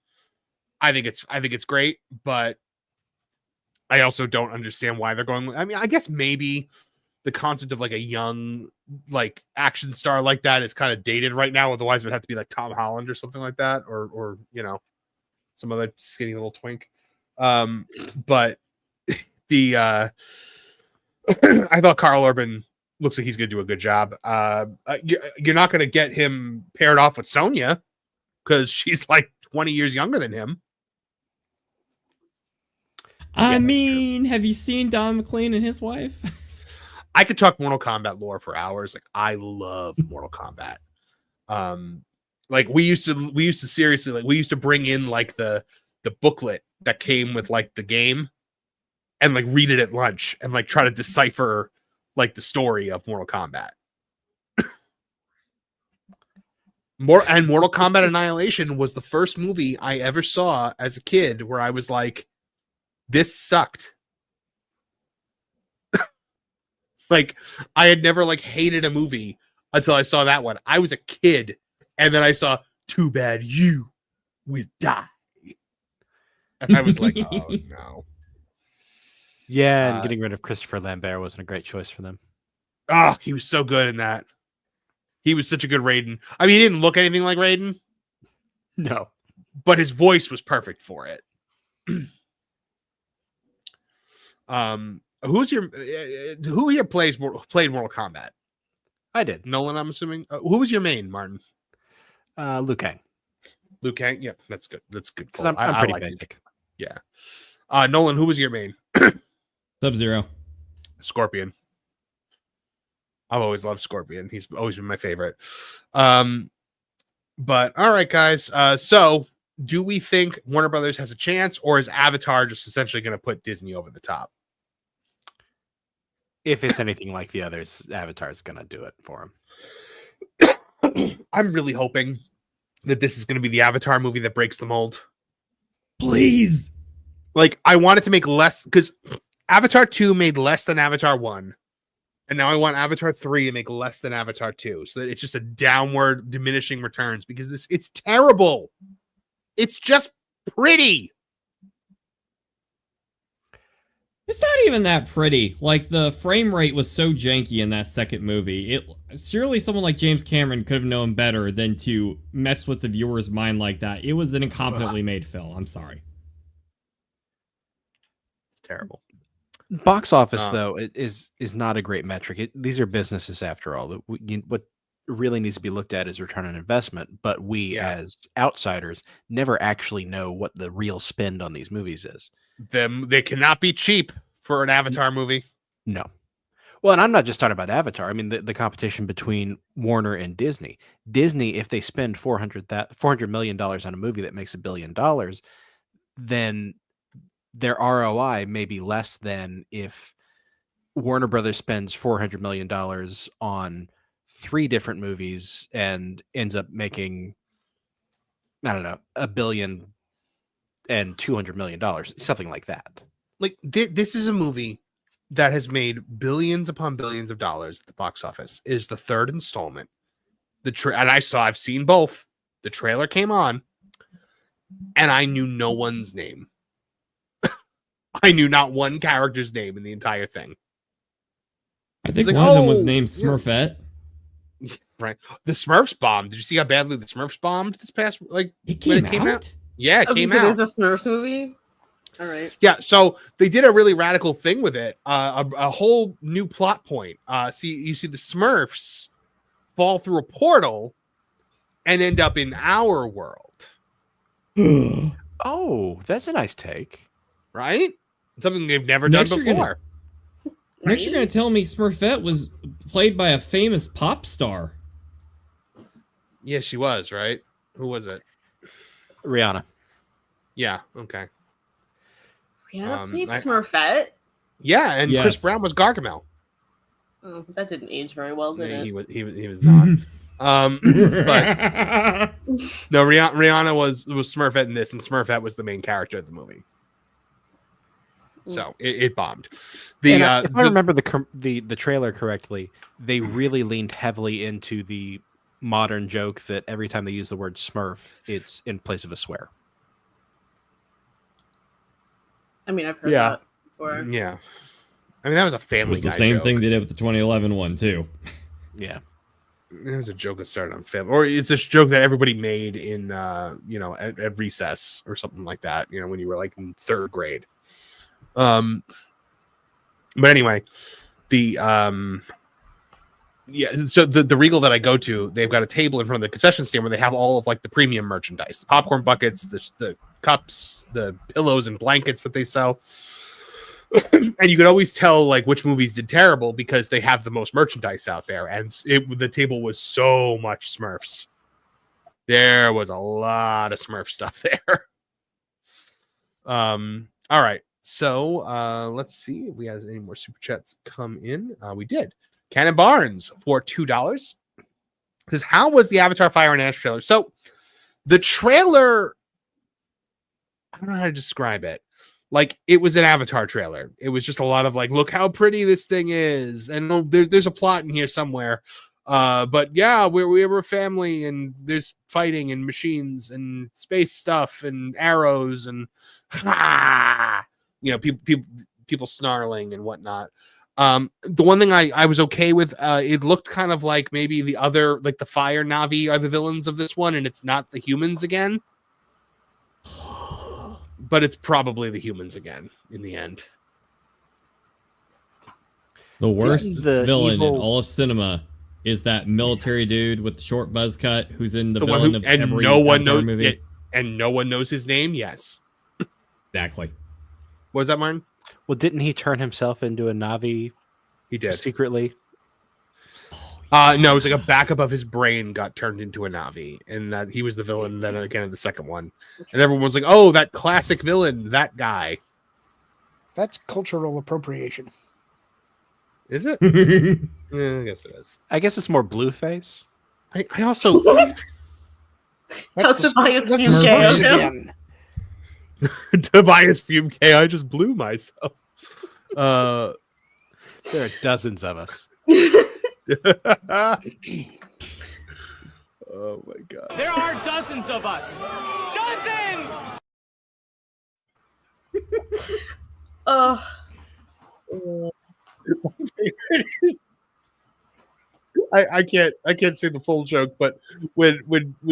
I think it's great, but I also don't understand why they're going with, I mean, I guess maybe the concept of like a young like action star like that is kind of dated right now. Otherwise it would have to be like Tom Holland or something like that, or some other skinny little twink. But the I thought Karl Urban looks like he's going to do a good job. You're not going to get him paired off with Sonya because she's like 20 years younger than him. I mean, have you seen Don McLean and his wife? I could talk Mortal Kombat lore for hours. Like I love Mortal Kombat. Like we used to seriously, like we used to bring in like the booklet that came with like the game and like read it at lunch and like try to decipher like the story of Mortal Kombat. Mortal Kombat Annihilation was the first movie I ever saw as a kid where I was like, this sucked. Like I had never like hated a movie until I saw that one. I was a kid and then I saw Too Bad You Will Die. And I was like, oh no. Yeah, and getting rid of Christopher Lambert wasn't a great choice for them. Oh, he was so good in that. He was such a good Raiden. I mean, he didn't look anything like Raiden. No. But his voice was perfect for it. Who here played Mortal Kombat? I did. Nolan, I'm assuming. Who was your main, Martin? Liu Kang. Liu Kang? Yeah, that's good. That's good. Because I'm pretty basic. Yeah. Nolan, who was your main? Sub-Zero. Scorpion. I've always loved Scorpion. He's always been my favorite. But all right, guys. So do we think Warner Brothers has a chance, or is Avatar just essentially going to put Disney over the top? If it's anything like the others, Avatar's going to do it for him. I'm really hoping that this is going to be the Avatar movie that breaks the mold. Please. Like, I want it to make less, because Avatar 2 made less than Avatar 1. And now I want Avatar 3 to make less than Avatar 2. So that it's just a downward diminishing returns, because it's terrible. It's just pretty. It's not even that pretty. Like, the frame rate was so janky in that second movie. Surely someone like James Cameron could have known better than to mess with the viewer's mind like that. It was an incompetently made film. I'm sorry. Terrible. Box office, though, is not a great metric. These are businesses, after all. What really needs to be looked at as return on investment, but we as outsiders never actually know what the real spend on these movies is. They cannot be cheap for an Avatar movie. No. Well, and I'm not just talking about Avatar. I mean, the competition between Warner and Disney. Disney, if they spend $400 million on a movie that makes $1 billion, then their ROI may be less than if Warner Brothers spends $400 million on 3 different movies and ends up making, I don't know, $1 billion and $200 million, something like that. Like this is a movie that has made billions upon billions of dollars at the box office. It is the 3rd installment. And I've seen both. The trailer came on, and I knew no one's name. I knew not one character's name in the entire thing. I think one of them was named Smurfette. Yeah. Right. The Smurfs bombed. Did you see how badly the Smurfs bombed this past it came out? Yeah, it came out. There's a Smurfs movie. All right. Yeah, so they did a really radical thing with it. A whole new plot point. You see the Smurfs fall through a portal and end up in our world. Oh, that's a nice take. Right? Something they've never done before. Next, you're going to tell me Smurfette was played by a famous pop star. Yeah, she was, right? Who was it? Rihanna. Yeah, okay. Rihanna played Smurfette? Yeah, and Chris Brown was Gargamel. Oh, that didn't age very well, did it? He was not. But no, Rihanna was Smurfette in this, and Smurfette was the main character of the movie. So it bombed. If I remember the trailer correctly, they really leaned heavily into the modern joke that every time they use the word Smurf, it's in place of a swear. I mean, I've heard that before. Yeah. I mean, that was a Family Guy. It was the same joke. thing they did with the 2011 one, too. Yeah. It was a joke that started on Family, or it's a joke that everybody made in, at recess or something like that, when you were like in 3rd grade. But anyway, so the Regal that I go to, they've got a table in front of the concession stand where they have all of like the premium merchandise, the popcorn buckets, the cups, the pillows and blankets that they sell. And you could always tell like which movies did terrible because they have the most merchandise out there. And the table was so much Smurfs. There was a lot of Smurf stuff there. All right. So let's see if we have any more super chats come in. We did. Cannon Barnes for $2 says, how was the Avatar Fire and Ash trailer? So the trailer, I don't know how to describe it. Like, it was an Avatar trailer. It was just a lot of like, look how pretty this thing is. And there's a plot in here somewhere. But yeah, we're a family, and there's fighting and machines and space stuff and arrows and people snarling and whatnot. The one thing I was okay with, it looked kind of like maybe the other, like the fire Na'vi are the villains of this one, and it's not the humans again. But it's probably the humans again in the end. The worst villain in all of cinema is that military dude with the short buzz cut who's in the villain of every Avatar movie. And no one knows his name? Yes. Exactly. What was that, Martin? Well, didn't he turn himself into a Na'vi? He did. Secretly? No, it was like a backup of his brain got turned into a Na'vi, and that he was the villain then again in the second one. And everyone was like, oh, that classic villain, that guy. That's cultural appropriation. Is it? Yeah, I guess it is. I guess it's more Blueface. I also... That's Tobias Fume. Tobias Fume K. I just blew myself. There are dozens of us. Oh my god. There are dozens of us. Dozens! I can't say the full joke, but when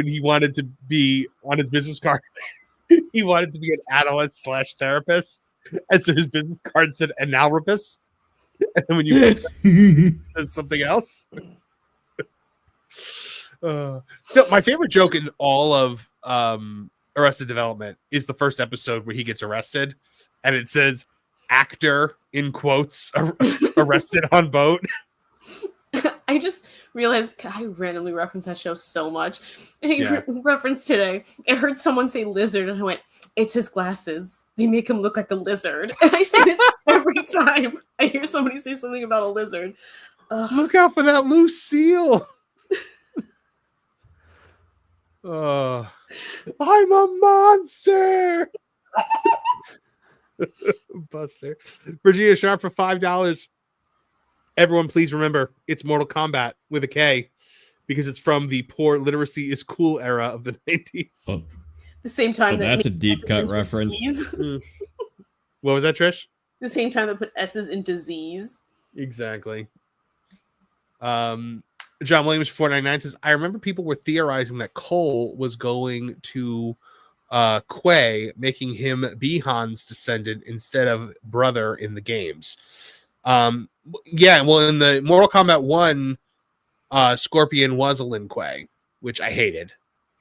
he wanted to be on his business card, he wanted to be an analyst / therapist, and so his business card said analrapist. And then when you said something else. No, my favorite joke in all of Arrested Development is the first episode where he gets arrested, and it says "actor" in quotes arrested on boat. I just realized I randomly referenced that show so much. Reference today. I heard someone say lizard, and I went, "It's his glasses. They make him look like a lizard." And I say this every time I hear somebody say something about a lizard. Look out for that loose seal. I'm a monster. Buster. Virginia Sharp for $5. Everyone, please remember it's Mortal Kombat with a K because it's from the poor literacy is cool era of the 90s. The same time that's a deep cut reference. What was that, Trish? The same time that put S's into Z's. Exactly. John Williams 499 says, I remember people were theorizing that Cole was going to Quay, making him Bihan's descendant instead of brother in the games. Yeah, well, in the Mortal Kombat 1, Scorpion was a Lin Kuei, which I hated.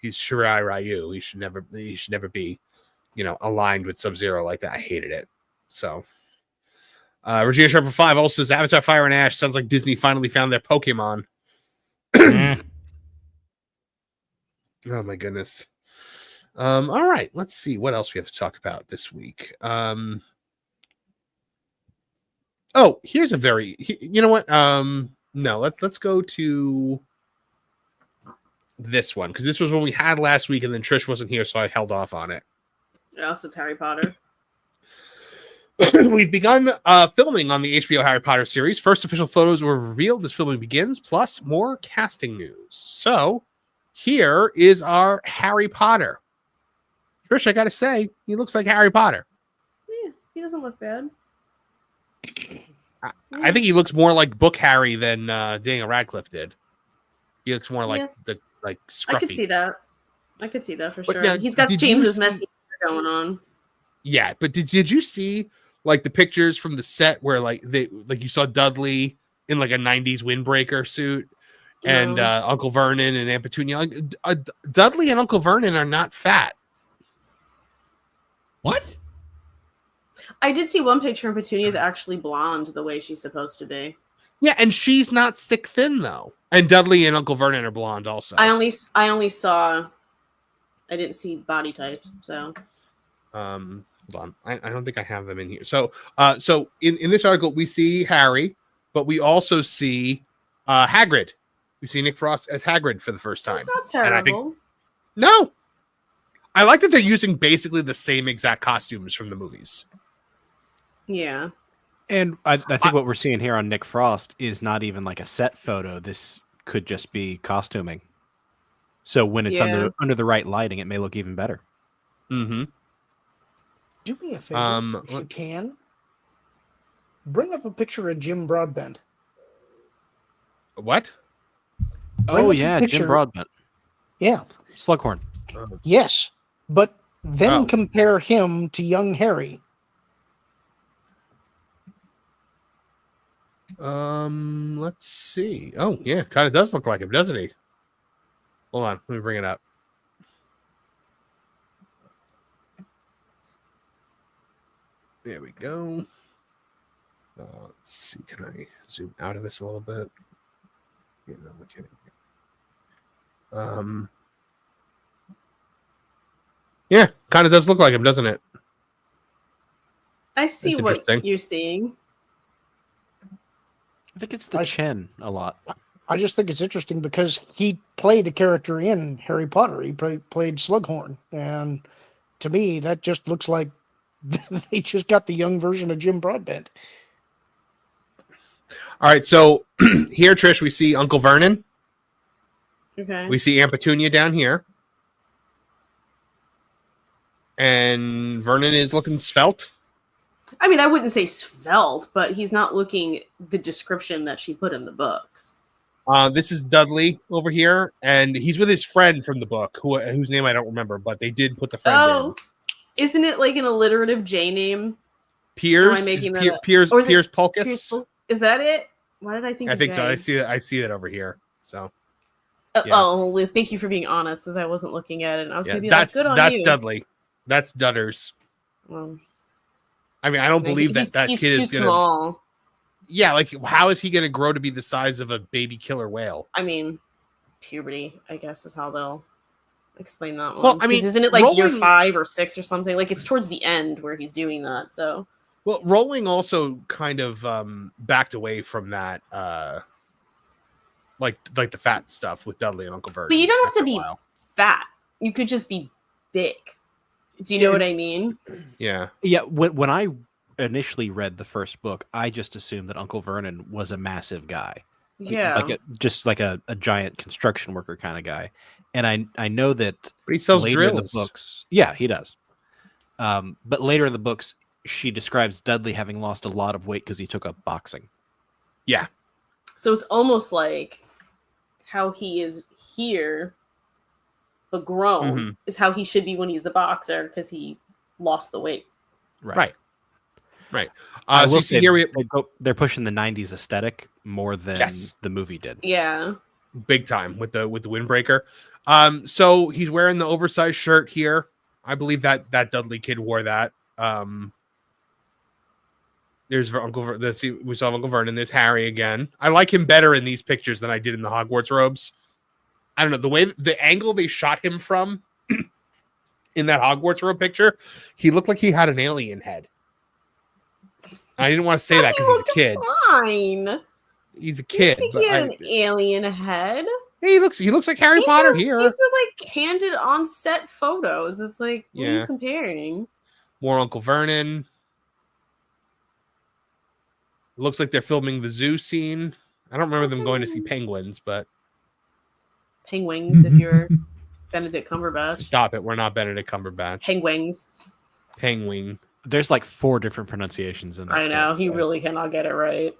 He's Shirai Ryu. He should never be, aligned with Sub-Zero like that. I hated it. So Regina Sharp for 5 also says Avatar Fire and Ash sounds like Disney finally found their Pokemon. Oh my goodness. All right, let's see what else we have to talk about this week. Oh, here's a very, you know what? No, let's go to this one because this was one we had last week, and then Trish wasn't here, so I held off on it. Also, it's Harry Potter. We've begun filming on the HBO Harry Potter series. First official photos were revealed as filming begins, plus more casting news. So here is our Harry Potter. Trish, I gotta say, he looks like Harry Potter. Yeah, he doesn't look bad. I think he looks more like Book Harry than Daniel Radcliffe did. He looks more like scruffy. I could see that. I could see that for But sure. now, He's got James's messy hair going on. Yeah, but did you see like the pictures from the set where you saw Dudley in like a 90s windbreaker suit and Uncle Vernon and Aunt Petunia? Dudley and Uncle Vernon are not fat. What? I did see one picture and Petunia's actually blonde the way she's supposed to be. Yeah, and she's not stick thin though. And Dudley and Uncle Vernon are blonde also. I only saw. I didn't see body types, so. Hold on, I don't think I have them in here. So in this article we see Harry, but we also see Hagrid. We see Nick Frost as Hagrid for the first time. That's not terrible. No, I like that they're using basically the same exact costumes from the movies. Yeah. And I think what we're seeing here on Nick Frost is not even like a set photo. This could just be costuming. So when it's under the right lighting, it may look even better. Mm-hmm. Do me a favor, if you can. Bring up a picture of Jim Broadbent. What? Jim Broadbent. Yeah. Slughorn. Yes, but then compare him to young Harry. Let's see. Oh, yeah, kind of does look like him, doesn't he? Hold on, let me bring it up. There we go. Let's see. Can I zoom out of this a little bit? Yeah, no, I'm kidding. Yeah, kind of does look like him, doesn't it? I see what you're seeing. I think it's the chin a lot. I just think it's interesting because he played a character in Harry Potter. He played Slughorn. And to me, that just looks like they just got the young version of Jim Broadbent. All right, so here, Trish, we see Uncle Vernon. Okay. We see Aunt Petunia down here. And Vernon is looking svelte. I mean, I wouldn't say svelte, but he's not looking the description that she put in the books. This is Dudley over here, and he's with his friend from the book, whose name I don't remember, but they did put the friend in. Isn't it like an alliterative J name? Piers? Piers Pulkus? Is that it? Why did I think? I think so. I see that over here. So, Oh, thank you for being honest, as I wasn't looking at it. And I was going to be that's, good on that's you. Dudley. That's Dudders. Well, I mean, I don't believe that kid is too small. Yeah, like how is he going to grow to be the size of a baby killer whale? I mean, puberty, I guess, is how they'll explain that one. Well, I mean, isn't it like year 5 or 6 or something? Like it's towards the end where he's doing that. So, well, Rolling also kind of backed away from that, like the fat stuff with Dudley and Uncle Vern. But you don't have to be fat. You could just be big. Do you know what I mean? Yeah. Yeah. When I initially read the first book, I just assumed that Uncle Vernon was a massive guy. Yeah. Like a giant construction worker kind of guy. And I know that but he sells later drills. In the books. Yeah, he does. But later in the books, she describes Dudley having lost a lot of weight because he took up boxing. Yeah. So it's almost like how he is here, but grown, is how he should be when he's the boxer because he lost the weight. Right. I So will you see say here they're pushing the 90s aesthetic more than the movie did. Yeah. Big time with the windbreaker. So he's wearing the oversized shirt here. I believe that Dudley kid wore that. There's Uncle we saw Uncle Vernon. There's Harry again. I like him better in these pictures than I did in the Hogwarts robes. I don't know, the angle they shot him from in that Hogwarts robe picture, he looked like he had an alien head. I didn't want to say that because he's a kid. Fine. He's a kid. You think he had an alien head? He looks like Harry Potter here. These were like candid on-set photos. It's like, what are you comparing? More Uncle Vernon. Looks like they're filming the zoo scene. I don't remember them going to see penguins, but penguins if you're Benedict Cumberbatch. Stop it. We're not Benedict Cumberbatch. Penguins. Penguin. There's like 4 different pronunciations in that. I know. He really cannot get it right.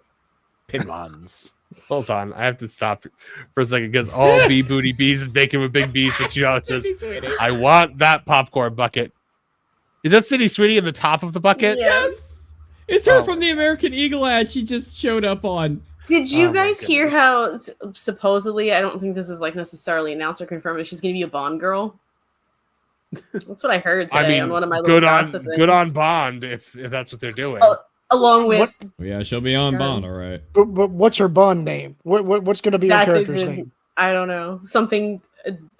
Penguins. Hold on. I have to stop for a second because all bee booty bees and bacon with big bees for says, I want that popcorn bucket. Is that City Sweetie in the top of the bucket? Yes. It's her from the American Eagle ad she just showed up on. Did you guys hear how supposedly, I don't think this is like necessarily announced or confirmed, but she's going to be a Bond girl? That's what I heard today on one of my little gossip things. Good on Bond if that's what they're doing. Along with... Yeah, she'll be on Bond, all right. But what's her Bond name? What's going to be her character's name? I don't know. Something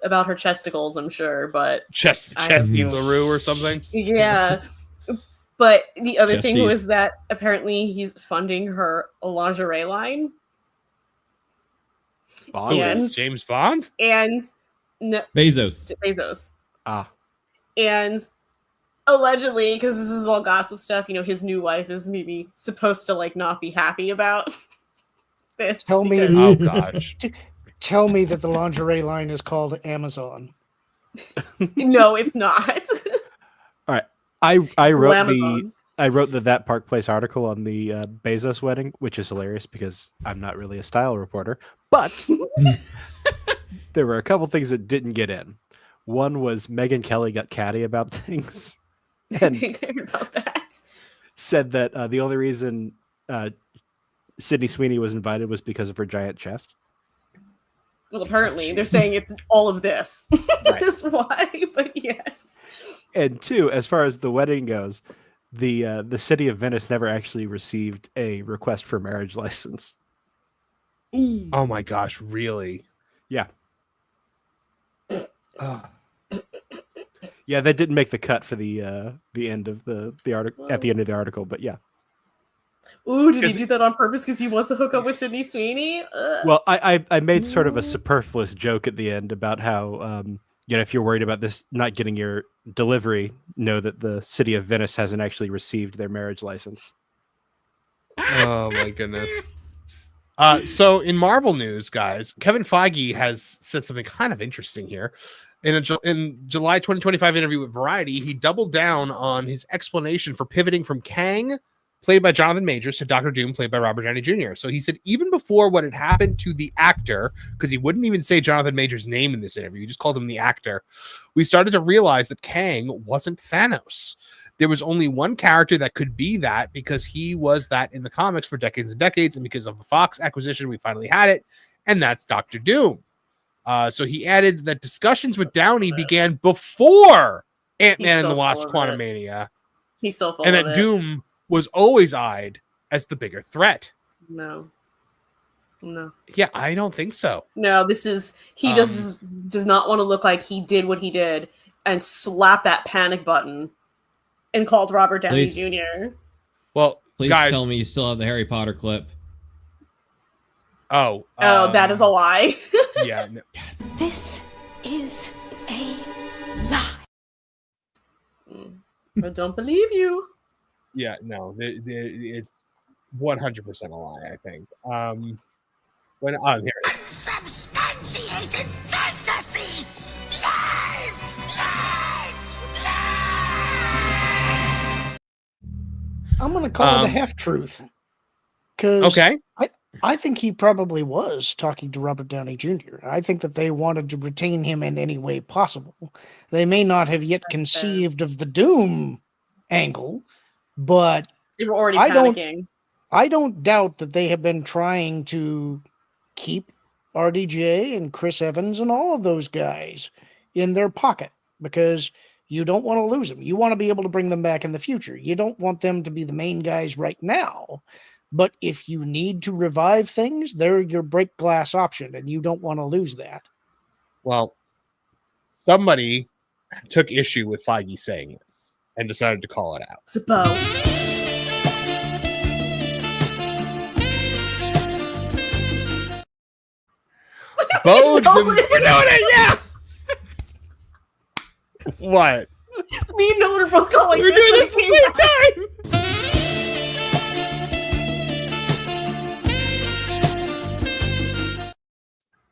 about her chesticles, I'm sure, but... Chesty LaRue or something? Yeah. But the other thing was that apparently he's funding her lingerie line. Bond? James Bond? And... No, Bezos. Ah. And allegedly, because this is all gossip stuff, his new wife is maybe supposed to like not be happy about this. Tell me, oh gosh, tell me that the lingerie line is called Amazon. No, it's not. All right, I wrote that Park Place article on the Bezos wedding, which is hilarious because I'm not really a style reporter, but there were a couple things that didn't get in. One was Megyn Kelly got catty about things and about that. Said that the only reason Sydney Sweeney was invited was because of her giant chest. Well, apparently they're saying it's all of this. That's why, but yes. And 2, as far as the wedding goes, the city of Venice never actually received a request for marriage license. Ooh. Oh my gosh, really? Yeah. Yeah, that didn't make the cut for the end of the article at the end of the article, but yeah. Ooh, did he do that on purpose because he wants to hook up with Sydney Sweeney? Well, I made sort of a superfluous joke at the end about how if you're worried about this not getting your delivery, know that the city of Venice hasn't actually received their marriage license. Oh my goodness. So in Marvel news, guys, Kevin Feige has said something kind of interesting here. In July 2025 interview with Variety, he doubled down on his explanation for pivoting from Kang, played by Jonathan Majors, to Dr. Doom, played by Robert Downey Jr. So he said even before what had happened to the actor, because he wouldn't even say Jonathan Majors' name in this interview, he just called him the actor, we started to realize that Kang wasn't Thanos. There was only one character that could be that because he was that in the comics for decades and decades. And because of the Fox acquisition, we finally had it. And that's Dr. Doom. So he added that discussions with Downey began before Ant-Man and the Wasp: Quantumania. He's so full and of that it. Doom was always eyed as the bigger threat. No. Yeah, I don't think so. No, this is he does not want to look like he did what he did and slap that panic button and called Robert Downey Jr. Well, please guys, tell me you still have the Harry Potter clip. Oh, that is a lie. Yeah. No. This is a lie. I don't believe you. Yeah, no, it's 100% a lie, I think. When here it is. Unsubstantiated fantasy! Lies! Lies! Lies! I'm going to call it a half-truth. Because I think he probably was talking to Robert Downey Jr. I think that they wanted to retain him in any way possible. They may not have yet conceived of the Doom angle, but they were already panicking. I don't doubt that they have been trying to keep RDJ and Chris Evans and all of those guys in their pocket because you don't want to lose them. You want to be able to bring them back in the future. You don't want them to be the main guys right now. But if you need to revive things, they're your break glass option, and you don't want to lose that. Well, somebody took issue with Feige saying this and decided to call it out. It's a bow. We're doing it, yeah! What? Me and Nolan are both calling. We're doing this at the same time!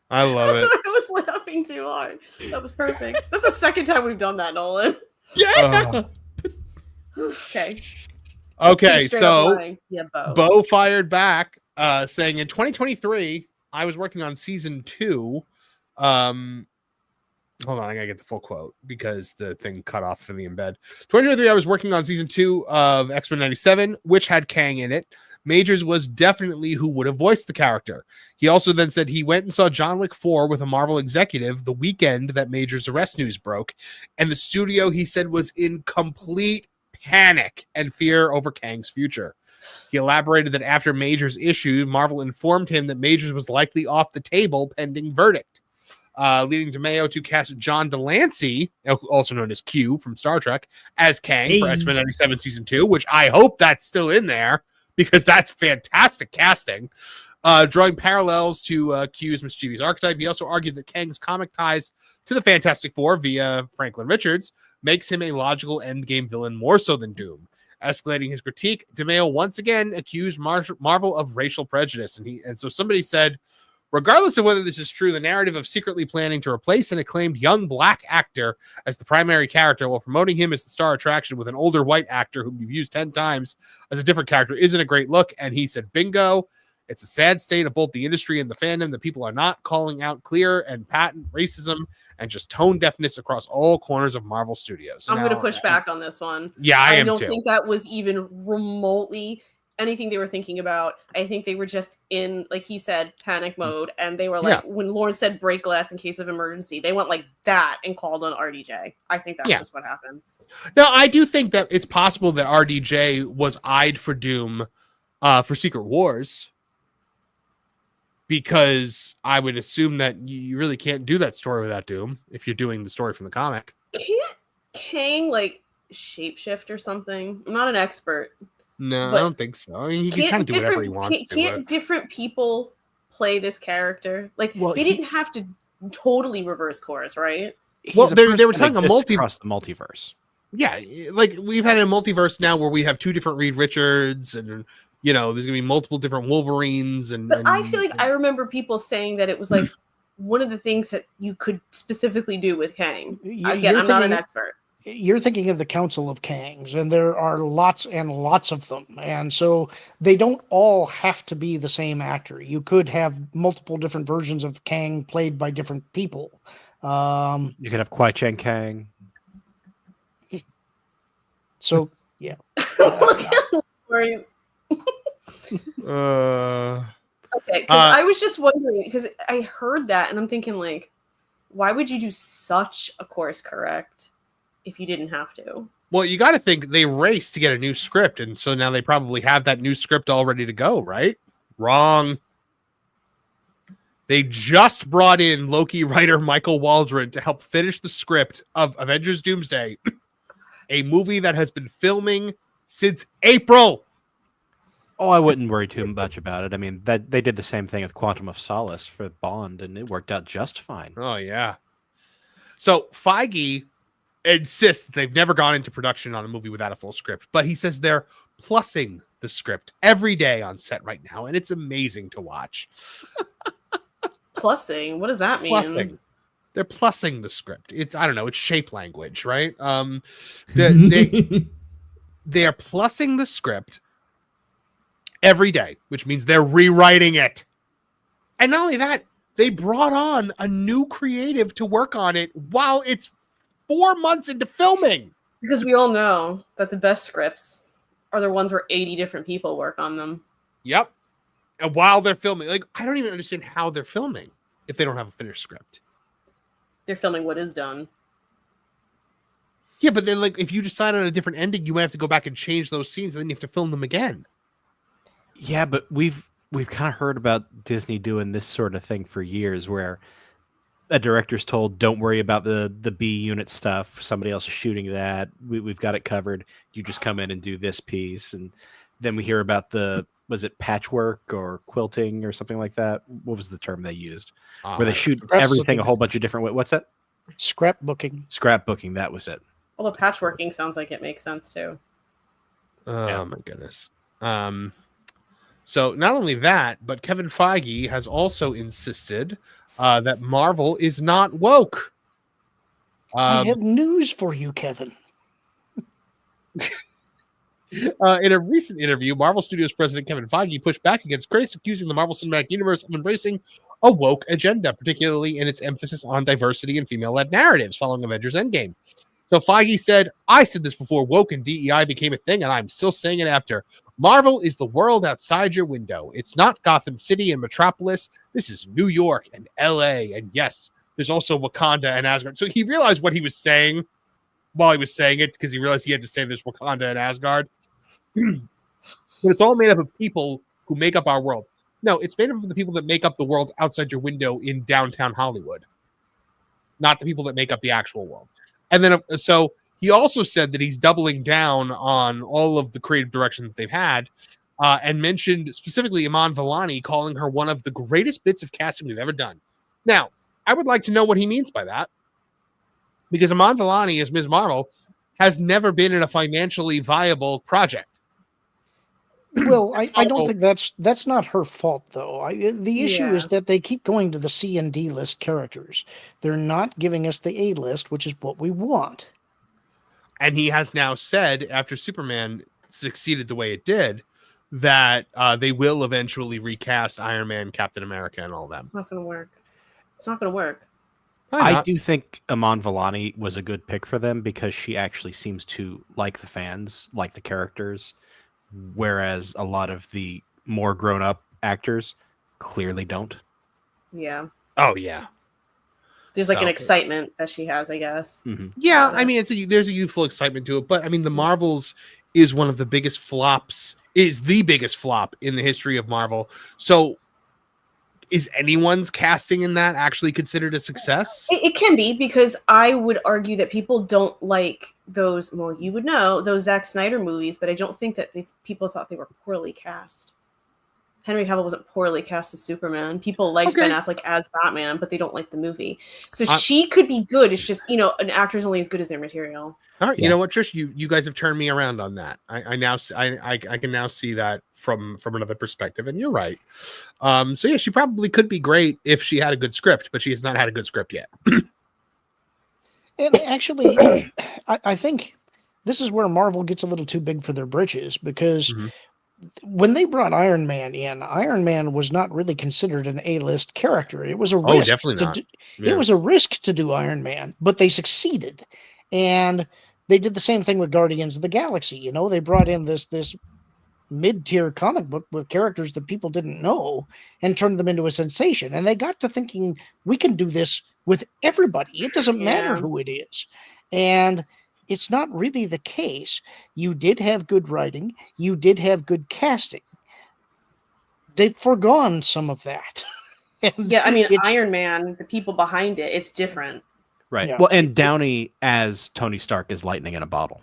I love it. I was laughing too hard. That was perfect. That's the second time we've done that, Nolan. Yeah! Okay. Okay, so yeah, Bo fired back, saying in 2023, I was working on season 2. Hold on, I gotta get the full quote because the thing cut off for the embed. 2023, I was working on season 2 of X-Men 97, which had Kang in it. Majors was definitely who would have voiced the character. He also then said he went and saw John Wick 4 with a Marvel executive the weekend that Majors' arrest news broke, and the studio, he said, was in complete panic and fear over Kang's future. He elaborated that after Majors' issue, Marvel informed him that Majors was likely off the table pending verdict, leading DeMeo to cast John Delancey, also known as Q from Star Trek, as Kang for X-Men 97 Season 2, which I hope that's still in there because that's fantastic casting. Drawing parallels to Q's mischievous archetype, he also argued that Kang's comic ties to the Fantastic Four via Franklin Richards makes him a logical endgame villain more so than Doom. Escalating his critique, DeMeo once again accused Marvel of racial prejudice, and so somebody said, regardless of whether this is true, the narrative of secretly planning to replace an acclaimed young black actor as the primary character while promoting him as the star attraction with an older white actor whom you've used 10 times as a different character isn't a great look. And he said, bingo. It's a sad state of both the industry and the fandom that people are not calling out clear and patent racism and just tone deafness across all corners of Marvel Studios. So I'm going to push back on this one. Yeah, I am don't too. think that was even remotely anything they were thinking about. I think they were just in, like he said, panic mode. And they were like, when Lauren said break glass in case of emergency, they went like that and called on RDJ. I think that's just what happened. No, I do think that it's possible that RDJ was eyed for Doom for Secret Wars. Because I would assume that you really can't do that story without Doom if you're doing the story from the comic. Can't Kang like shapeshift or something? I'm not an expert. No, I don't think so. I mean, he can kind of do whatever he wants to. Can't different people play this character? Like, they didn't have to totally reverse course, right? Well, they were telling a across the multiverse. Yeah, like we've had a multiverse now where we have 2 different Reed Richards and... You know, there's going to be multiple different Wolverines. But I feel like I remember people saying that it was like one of the things that you could specifically do with Kang. Again, I'm not an expert. You're thinking of the Council of Kangs, and there are lots and lots of them. And so they don't all have to be the same actor. You could have multiple different versions of Kang played by different people. You could have Kwai Chang Kang. So, yeah. Okay, because I was just wondering, because I heard that and I'm thinking like, Why would you do such a course correct if you didn't have to? Well, you got to think they raced to get a new script, and so now they probably have that new script all ready to go, right? Wrong. They just brought in Loki writer Michael Waldron to help finish the script of Avengers Doomsday, a movie that has been filming since April. Oh, I wouldn't worry too much about it. I mean, that they did the same thing with Quantum of Solace for Bond, and it worked out just fine. Oh, yeah. So Feige insists that they've never gone into production on a movie without a full script, but he says they're plussing the script every day on set right now, and it's amazing to watch. Plussing? What does that mean? Plussing. They're plussing the script. It's, I don't know, it's shape language, right? They are plussing the script every day, which means they're rewriting it. And not only that, they brought on a new creative to work on it while it's 4 months into filming. Because we all know that the best scripts are the ones where 80 different people work on them. Yep. And while they're filming, like, I don't even understand how they're filming if they don't have a finished script. They're filming what is done. Yeah, but then, like, if you decide on a different ending, you might have to go back and change those scenes, and then you have to film them again. Yeah, but we've kind of heard about Disney doing this sort of thing for years, where a director's told, "Don't worry about the B unit stuff. Somebody else is shooting that. We've got it covered. You just come in and do this piece." And then we hear about was it patchwork or quilting or something like that? What was the term they used? Where they shoot everything a whole bunch of different ways. What's that? Scrapbooking. Scrapbooking, that was it. Although patchworking sounds like it makes sense too. Oh my goodness. So not only that, but Kevin Feige has also insisted that Marvel is not woke. I have news for you, Kevin. In a recent interview, Marvel Studios president Kevin Feige pushed back against critics accusing the Marvel Cinematic Universe of embracing a woke agenda, particularly in its emphasis on diversity and female-led narratives following Avengers Endgame. So Feige said, "I said this before woke and DEI became a thing, and I'm still saying it after. Marvel is the world outside your window. It's not Gotham City and Metropolis. This is New York and LA. And yes, there's also Wakanda and Asgard." So he realized what he was saying while he was saying it, because he realized he had to say there's Wakanda and Asgard. But it's all made up of people who make up our world. No, it's made up of the people that make up the world outside your window in downtown Hollywood, not the people that make up the actual world. And then, so he also said that he's doubling down on all of the creative direction that they've had, and mentioned specifically Iman Vellani, calling her one of the greatest bits of casting we've ever done. Now, I would like to know what he means by that, because Iman Vellani as Ms. Marvel has never been in a financially viable project. Well, I don't think that's not her fault, though. The issue is that they keep going to the C and D list characters. They're not giving us the A list, which is what we want. And he has now said, after Superman succeeded the way it did, that they will eventually recast Iron Man, Captain America, and all that. It's not going to work. It's not going to work. I do think Iman Vellani was a good pick for them because she actually seems to like the fans, like the characters, whereas a lot of the more grown-up actors clearly don't. Yeah. Oh, yeah. There's like an excitement that she has, I guess. Mm-hmm. Yeah, I mean, there's a youthful excitement to it, but I mean, the Marvels is one of the biggest flops, is the biggest flop in the history of Marvel. So is anyone's casting in that actually considered a success? It can be, because I would argue that people don't like those, well, you would know, those Zack Snyder movies, but I don't think that people thought they were poorly cast. Henry Cavill wasn't poorly cast as Superman. People liked Ben Affleck as Batman, but they don't like the movie. So she could be good. It's just, an actor's only as good as their material. All right, you know what, Trish, you guys have turned me around on that. I can now see that from another perspective, and you're right. So yeah, she probably could be great if she had a good script, but she has not had a good script yet. And actually, I think this is where Marvel gets a little too big for their britches, because when they brought Iron Man in, Iron Man was not really considered an A-list character. It was a risk. Oh, definitely not. It was a risk to do Iron Man, but they succeeded. And they did the same thing with Guardians of the Galaxy. They brought in this mid-tier comic book with characters that people didn't know and turned them into a sensation. And they got to thinking, we can do this with everybody. It doesn't matter who it is. And it's not really the case. You did have good writing. You did have good casting. They've forgone some of that. Yeah, I mean, Iron Man, the people behind it, it's different. Right. Yeah. Well, and Downey as Tony Stark is lightning in a bottle.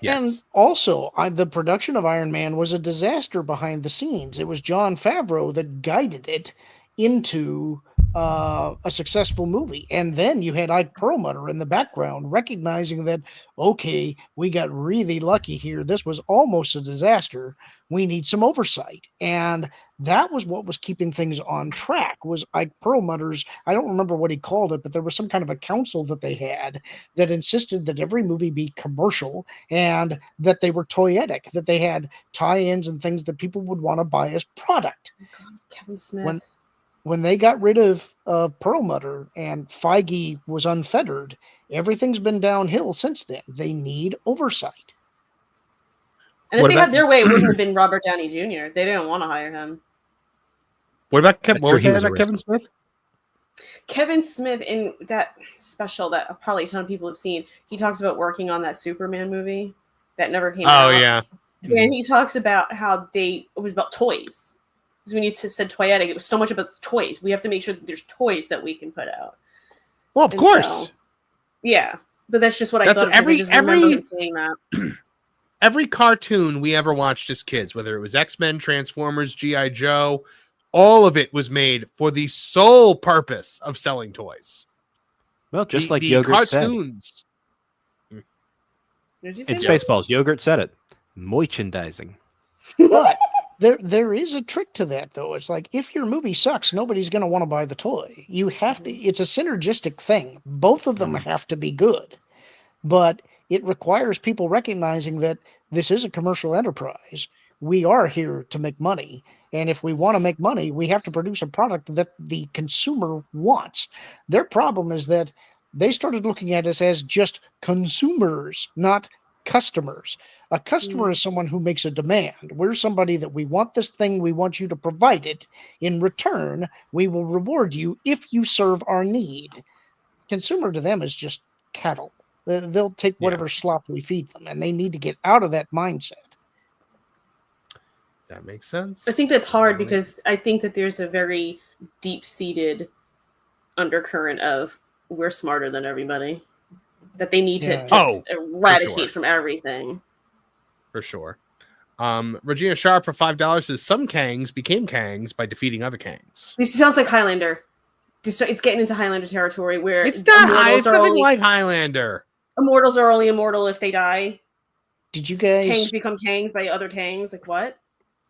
And also, the production of Iron Man was a disaster behind the scenes. It was Jon Favreau that guided it into a successful movie. And then you had Ike Perlmutter in the background recognizing that, okay, we got really lucky here. This was almost a disaster. We need some oversight. And that was what was keeping things on track, was Ike Perlmutter's, I don't remember what he called it, but there was some kind of a council that they had that insisted that every movie be commercial and that they were toyetic, that they had tie-ins and things that people would want to buy as product. Kevin Smith. When they got rid of Perlmutter and Feige was unfettered, everything's been downhill since then. They need oversight. And if they had their way, it wouldn't have been Robert Downey Jr. They didn't want to hire him. What about Kevin Smith? Kevin Smith, in that special that probably a ton of people have seen, he talks about working on that Superman movie that never came out. Oh, yeah. And he talks about how it was about toys. Because when you said toyetic, it was so much about toys. We have to make sure that there's toys that we can put out. Well, of course. So, yeah. But that's just what I thought. I just remember him saying that. Every cartoon we ever watched as kids, whether it was X-Men, Transformers, G.I. Joe, all of it was made for the sole purpose of selling toys. Well, just like Yogurt cartoons. Did you say it's Spaceballs. Yogurt said it. Merchandising. But there is a trick to that, though. It's like, if your movie sucks, nobody's going to want to buy the toy. You have to. It's a synergistic thing. Both of them have to be good, but it requires people recognizing that this is a commercial enterprise. We are here to make money, and if we want to make money, we have to produce a product that the consumer wants. Their problem is that they started looking at us as just consumers, not customers. A customer is someone who makes a demand. We're somebody that we want this thing, we want you to provide it. In return, we will reward you if you serve our need. Consumer to them is just cattle. They'll take whatever slop we feed them, and they need to get out of that mindset. That makes sense. I think that's hard because I think that there's a very deep-seated undercurrent of we're smarter than everybody that they need to just eradicate from everything. For sure. Regina Sharp for $5 says some Kangs became Kangs by defeating other Kangs. This sounds like Highlander. It's getting into Highlander territory where it's not it's nothing like Highlander. Immortals are only immortal if they die. Did you guys Kangs become Kangs by other Kangs? Like what?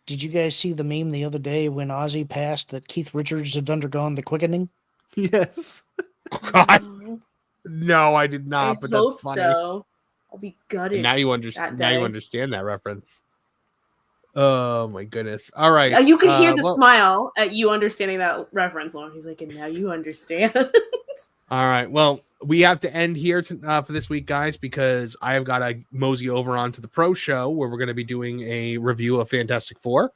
Did you guys see the meme the other day when Ozzy passed that Keith Richards had undergone the quickening? Yes. God. No, I did not, but that's funny. So. I'll be gutted. Now you understand. Now you understand that reference. Oh my goodness! All right, you can hear the smile at you understanding that reference. Long he's like, and now you understand. All right. Well, we have to end here for this week, guys, because I have got to mosey over onto the Pro Show where we're going to be doing a review of Fantastic Four.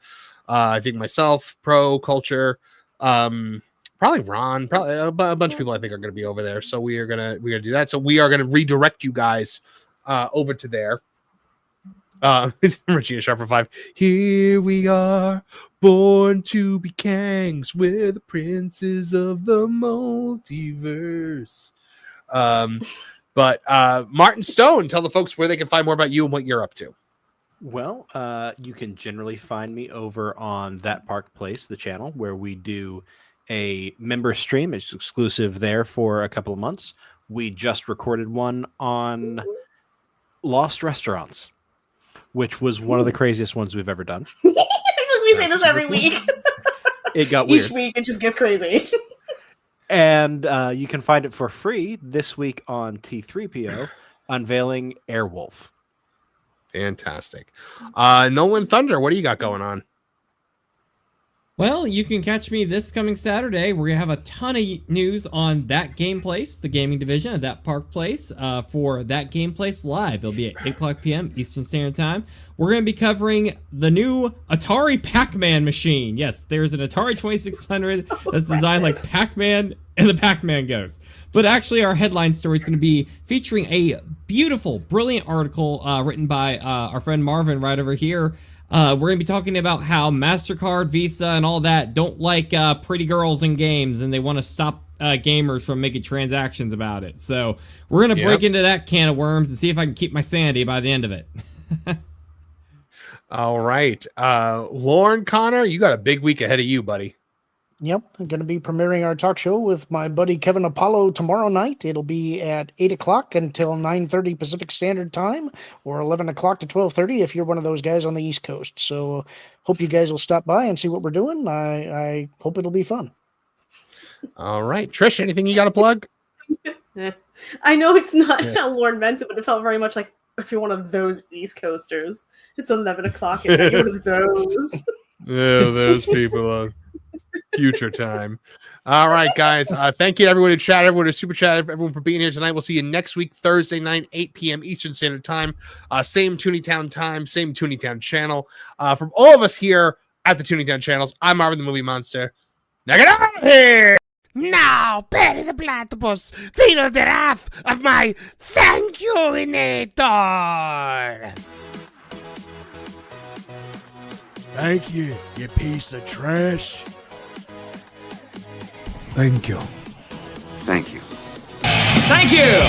I think myself, Pro Culture, probably Ron, probably a bunch of people I think are going to be over there. So we're gonna do that. So we are going to redirect you guys over to there. Regina Sharp for 5. Here we are, born to be Kangs. We're the princes of the multiverse. But Martin Stone, tell the folks where they can find more about you and what you're up to. Well, you can generally find me over on That Park Place, the channel, where we do a member stream. It's exclusive there for a couple of months. We just recorded one on Lost Restaurants, which was one of the craziest ones we've ever done. We say this every week. It got weird. Each week it just gets crazy. And you can find it for free this week on T3PO, unveiling Airwolf. Fantastic. Nolan Thunder, what do you got going on? Well, you can catch me this coming Saturday. We're going to have a ton of news on That Game Place, the gaming division of That Park Place, for That Game Place Live. It'll be at 8 o'clock p.m. Eastern Standard Time. We're going to be covering the new Atari Pac-Man machine. Yes, there's an Atari 2600 that's designed like Pac-Man and the Pac-Man Ghost. But actually, our headline story is going to be featuring a beautiful, brilliant article written by our friend Marvin right over here. We're going to be talking about how MasterCard, Visa, and all that don't like pretty girls in games, and they want to stop gamers from making transactions about it. So we're going to break into that can of worms and see if I can keep my sanity by the end of it. All right. Lauren, Connor, you got a big week ahead of you, buddy. Yep, I'm going to be premiering our talk show with my buddy Kevin Apollo tomorrow night. It'll be at 8 o'clock until 9:30 Pacific Standard Time, or 11 o'clock to 12:30 if you're one of those guys on the East Coast. So hope you guys will stop by and see what we're doing. I hope it'll be fun. All right. Trish, anything you got to plug? I know it's not how Lauren meant it, but it felt very much like if you're one of those East Coasters. It's 11 o'clock and you're one of those. Yeah, those people are. Future time. All right, guys. Thank you to everyone who chatted, everyone who super chatted, everyone for being here tonight. We'll see you next week, Thursday night, 8 p.m. Eastern Standard Time. Same Tooney Town time, same Tooney Town channel. From all of us here at the Tooney Town channels, I'm Marvin the Movie Monster. Now get out of here! Now, Perry the Platypus, feel the wrath of my thank you-inator! Thank you, you piece of trash. Thank you. Thank you. Thank you!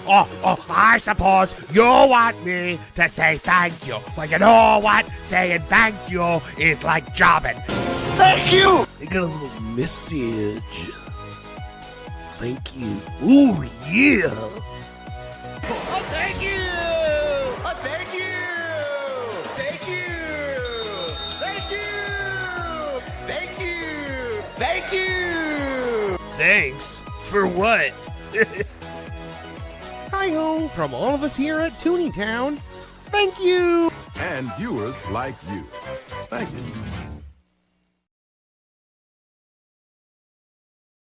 Oh, I suppose you want me to say thank you. Well, you know what? Saying thank you is like jobbing. Thank you! I got a little message. Thank you. Ooh, yeah. Oh, thank you! Oh, thank you! Thank you! Thank you! Thank you! Thank you! Thanks? For what? Hi-ho from all of us here at Tooney Town. Thank you. And viewers like you. Thank you.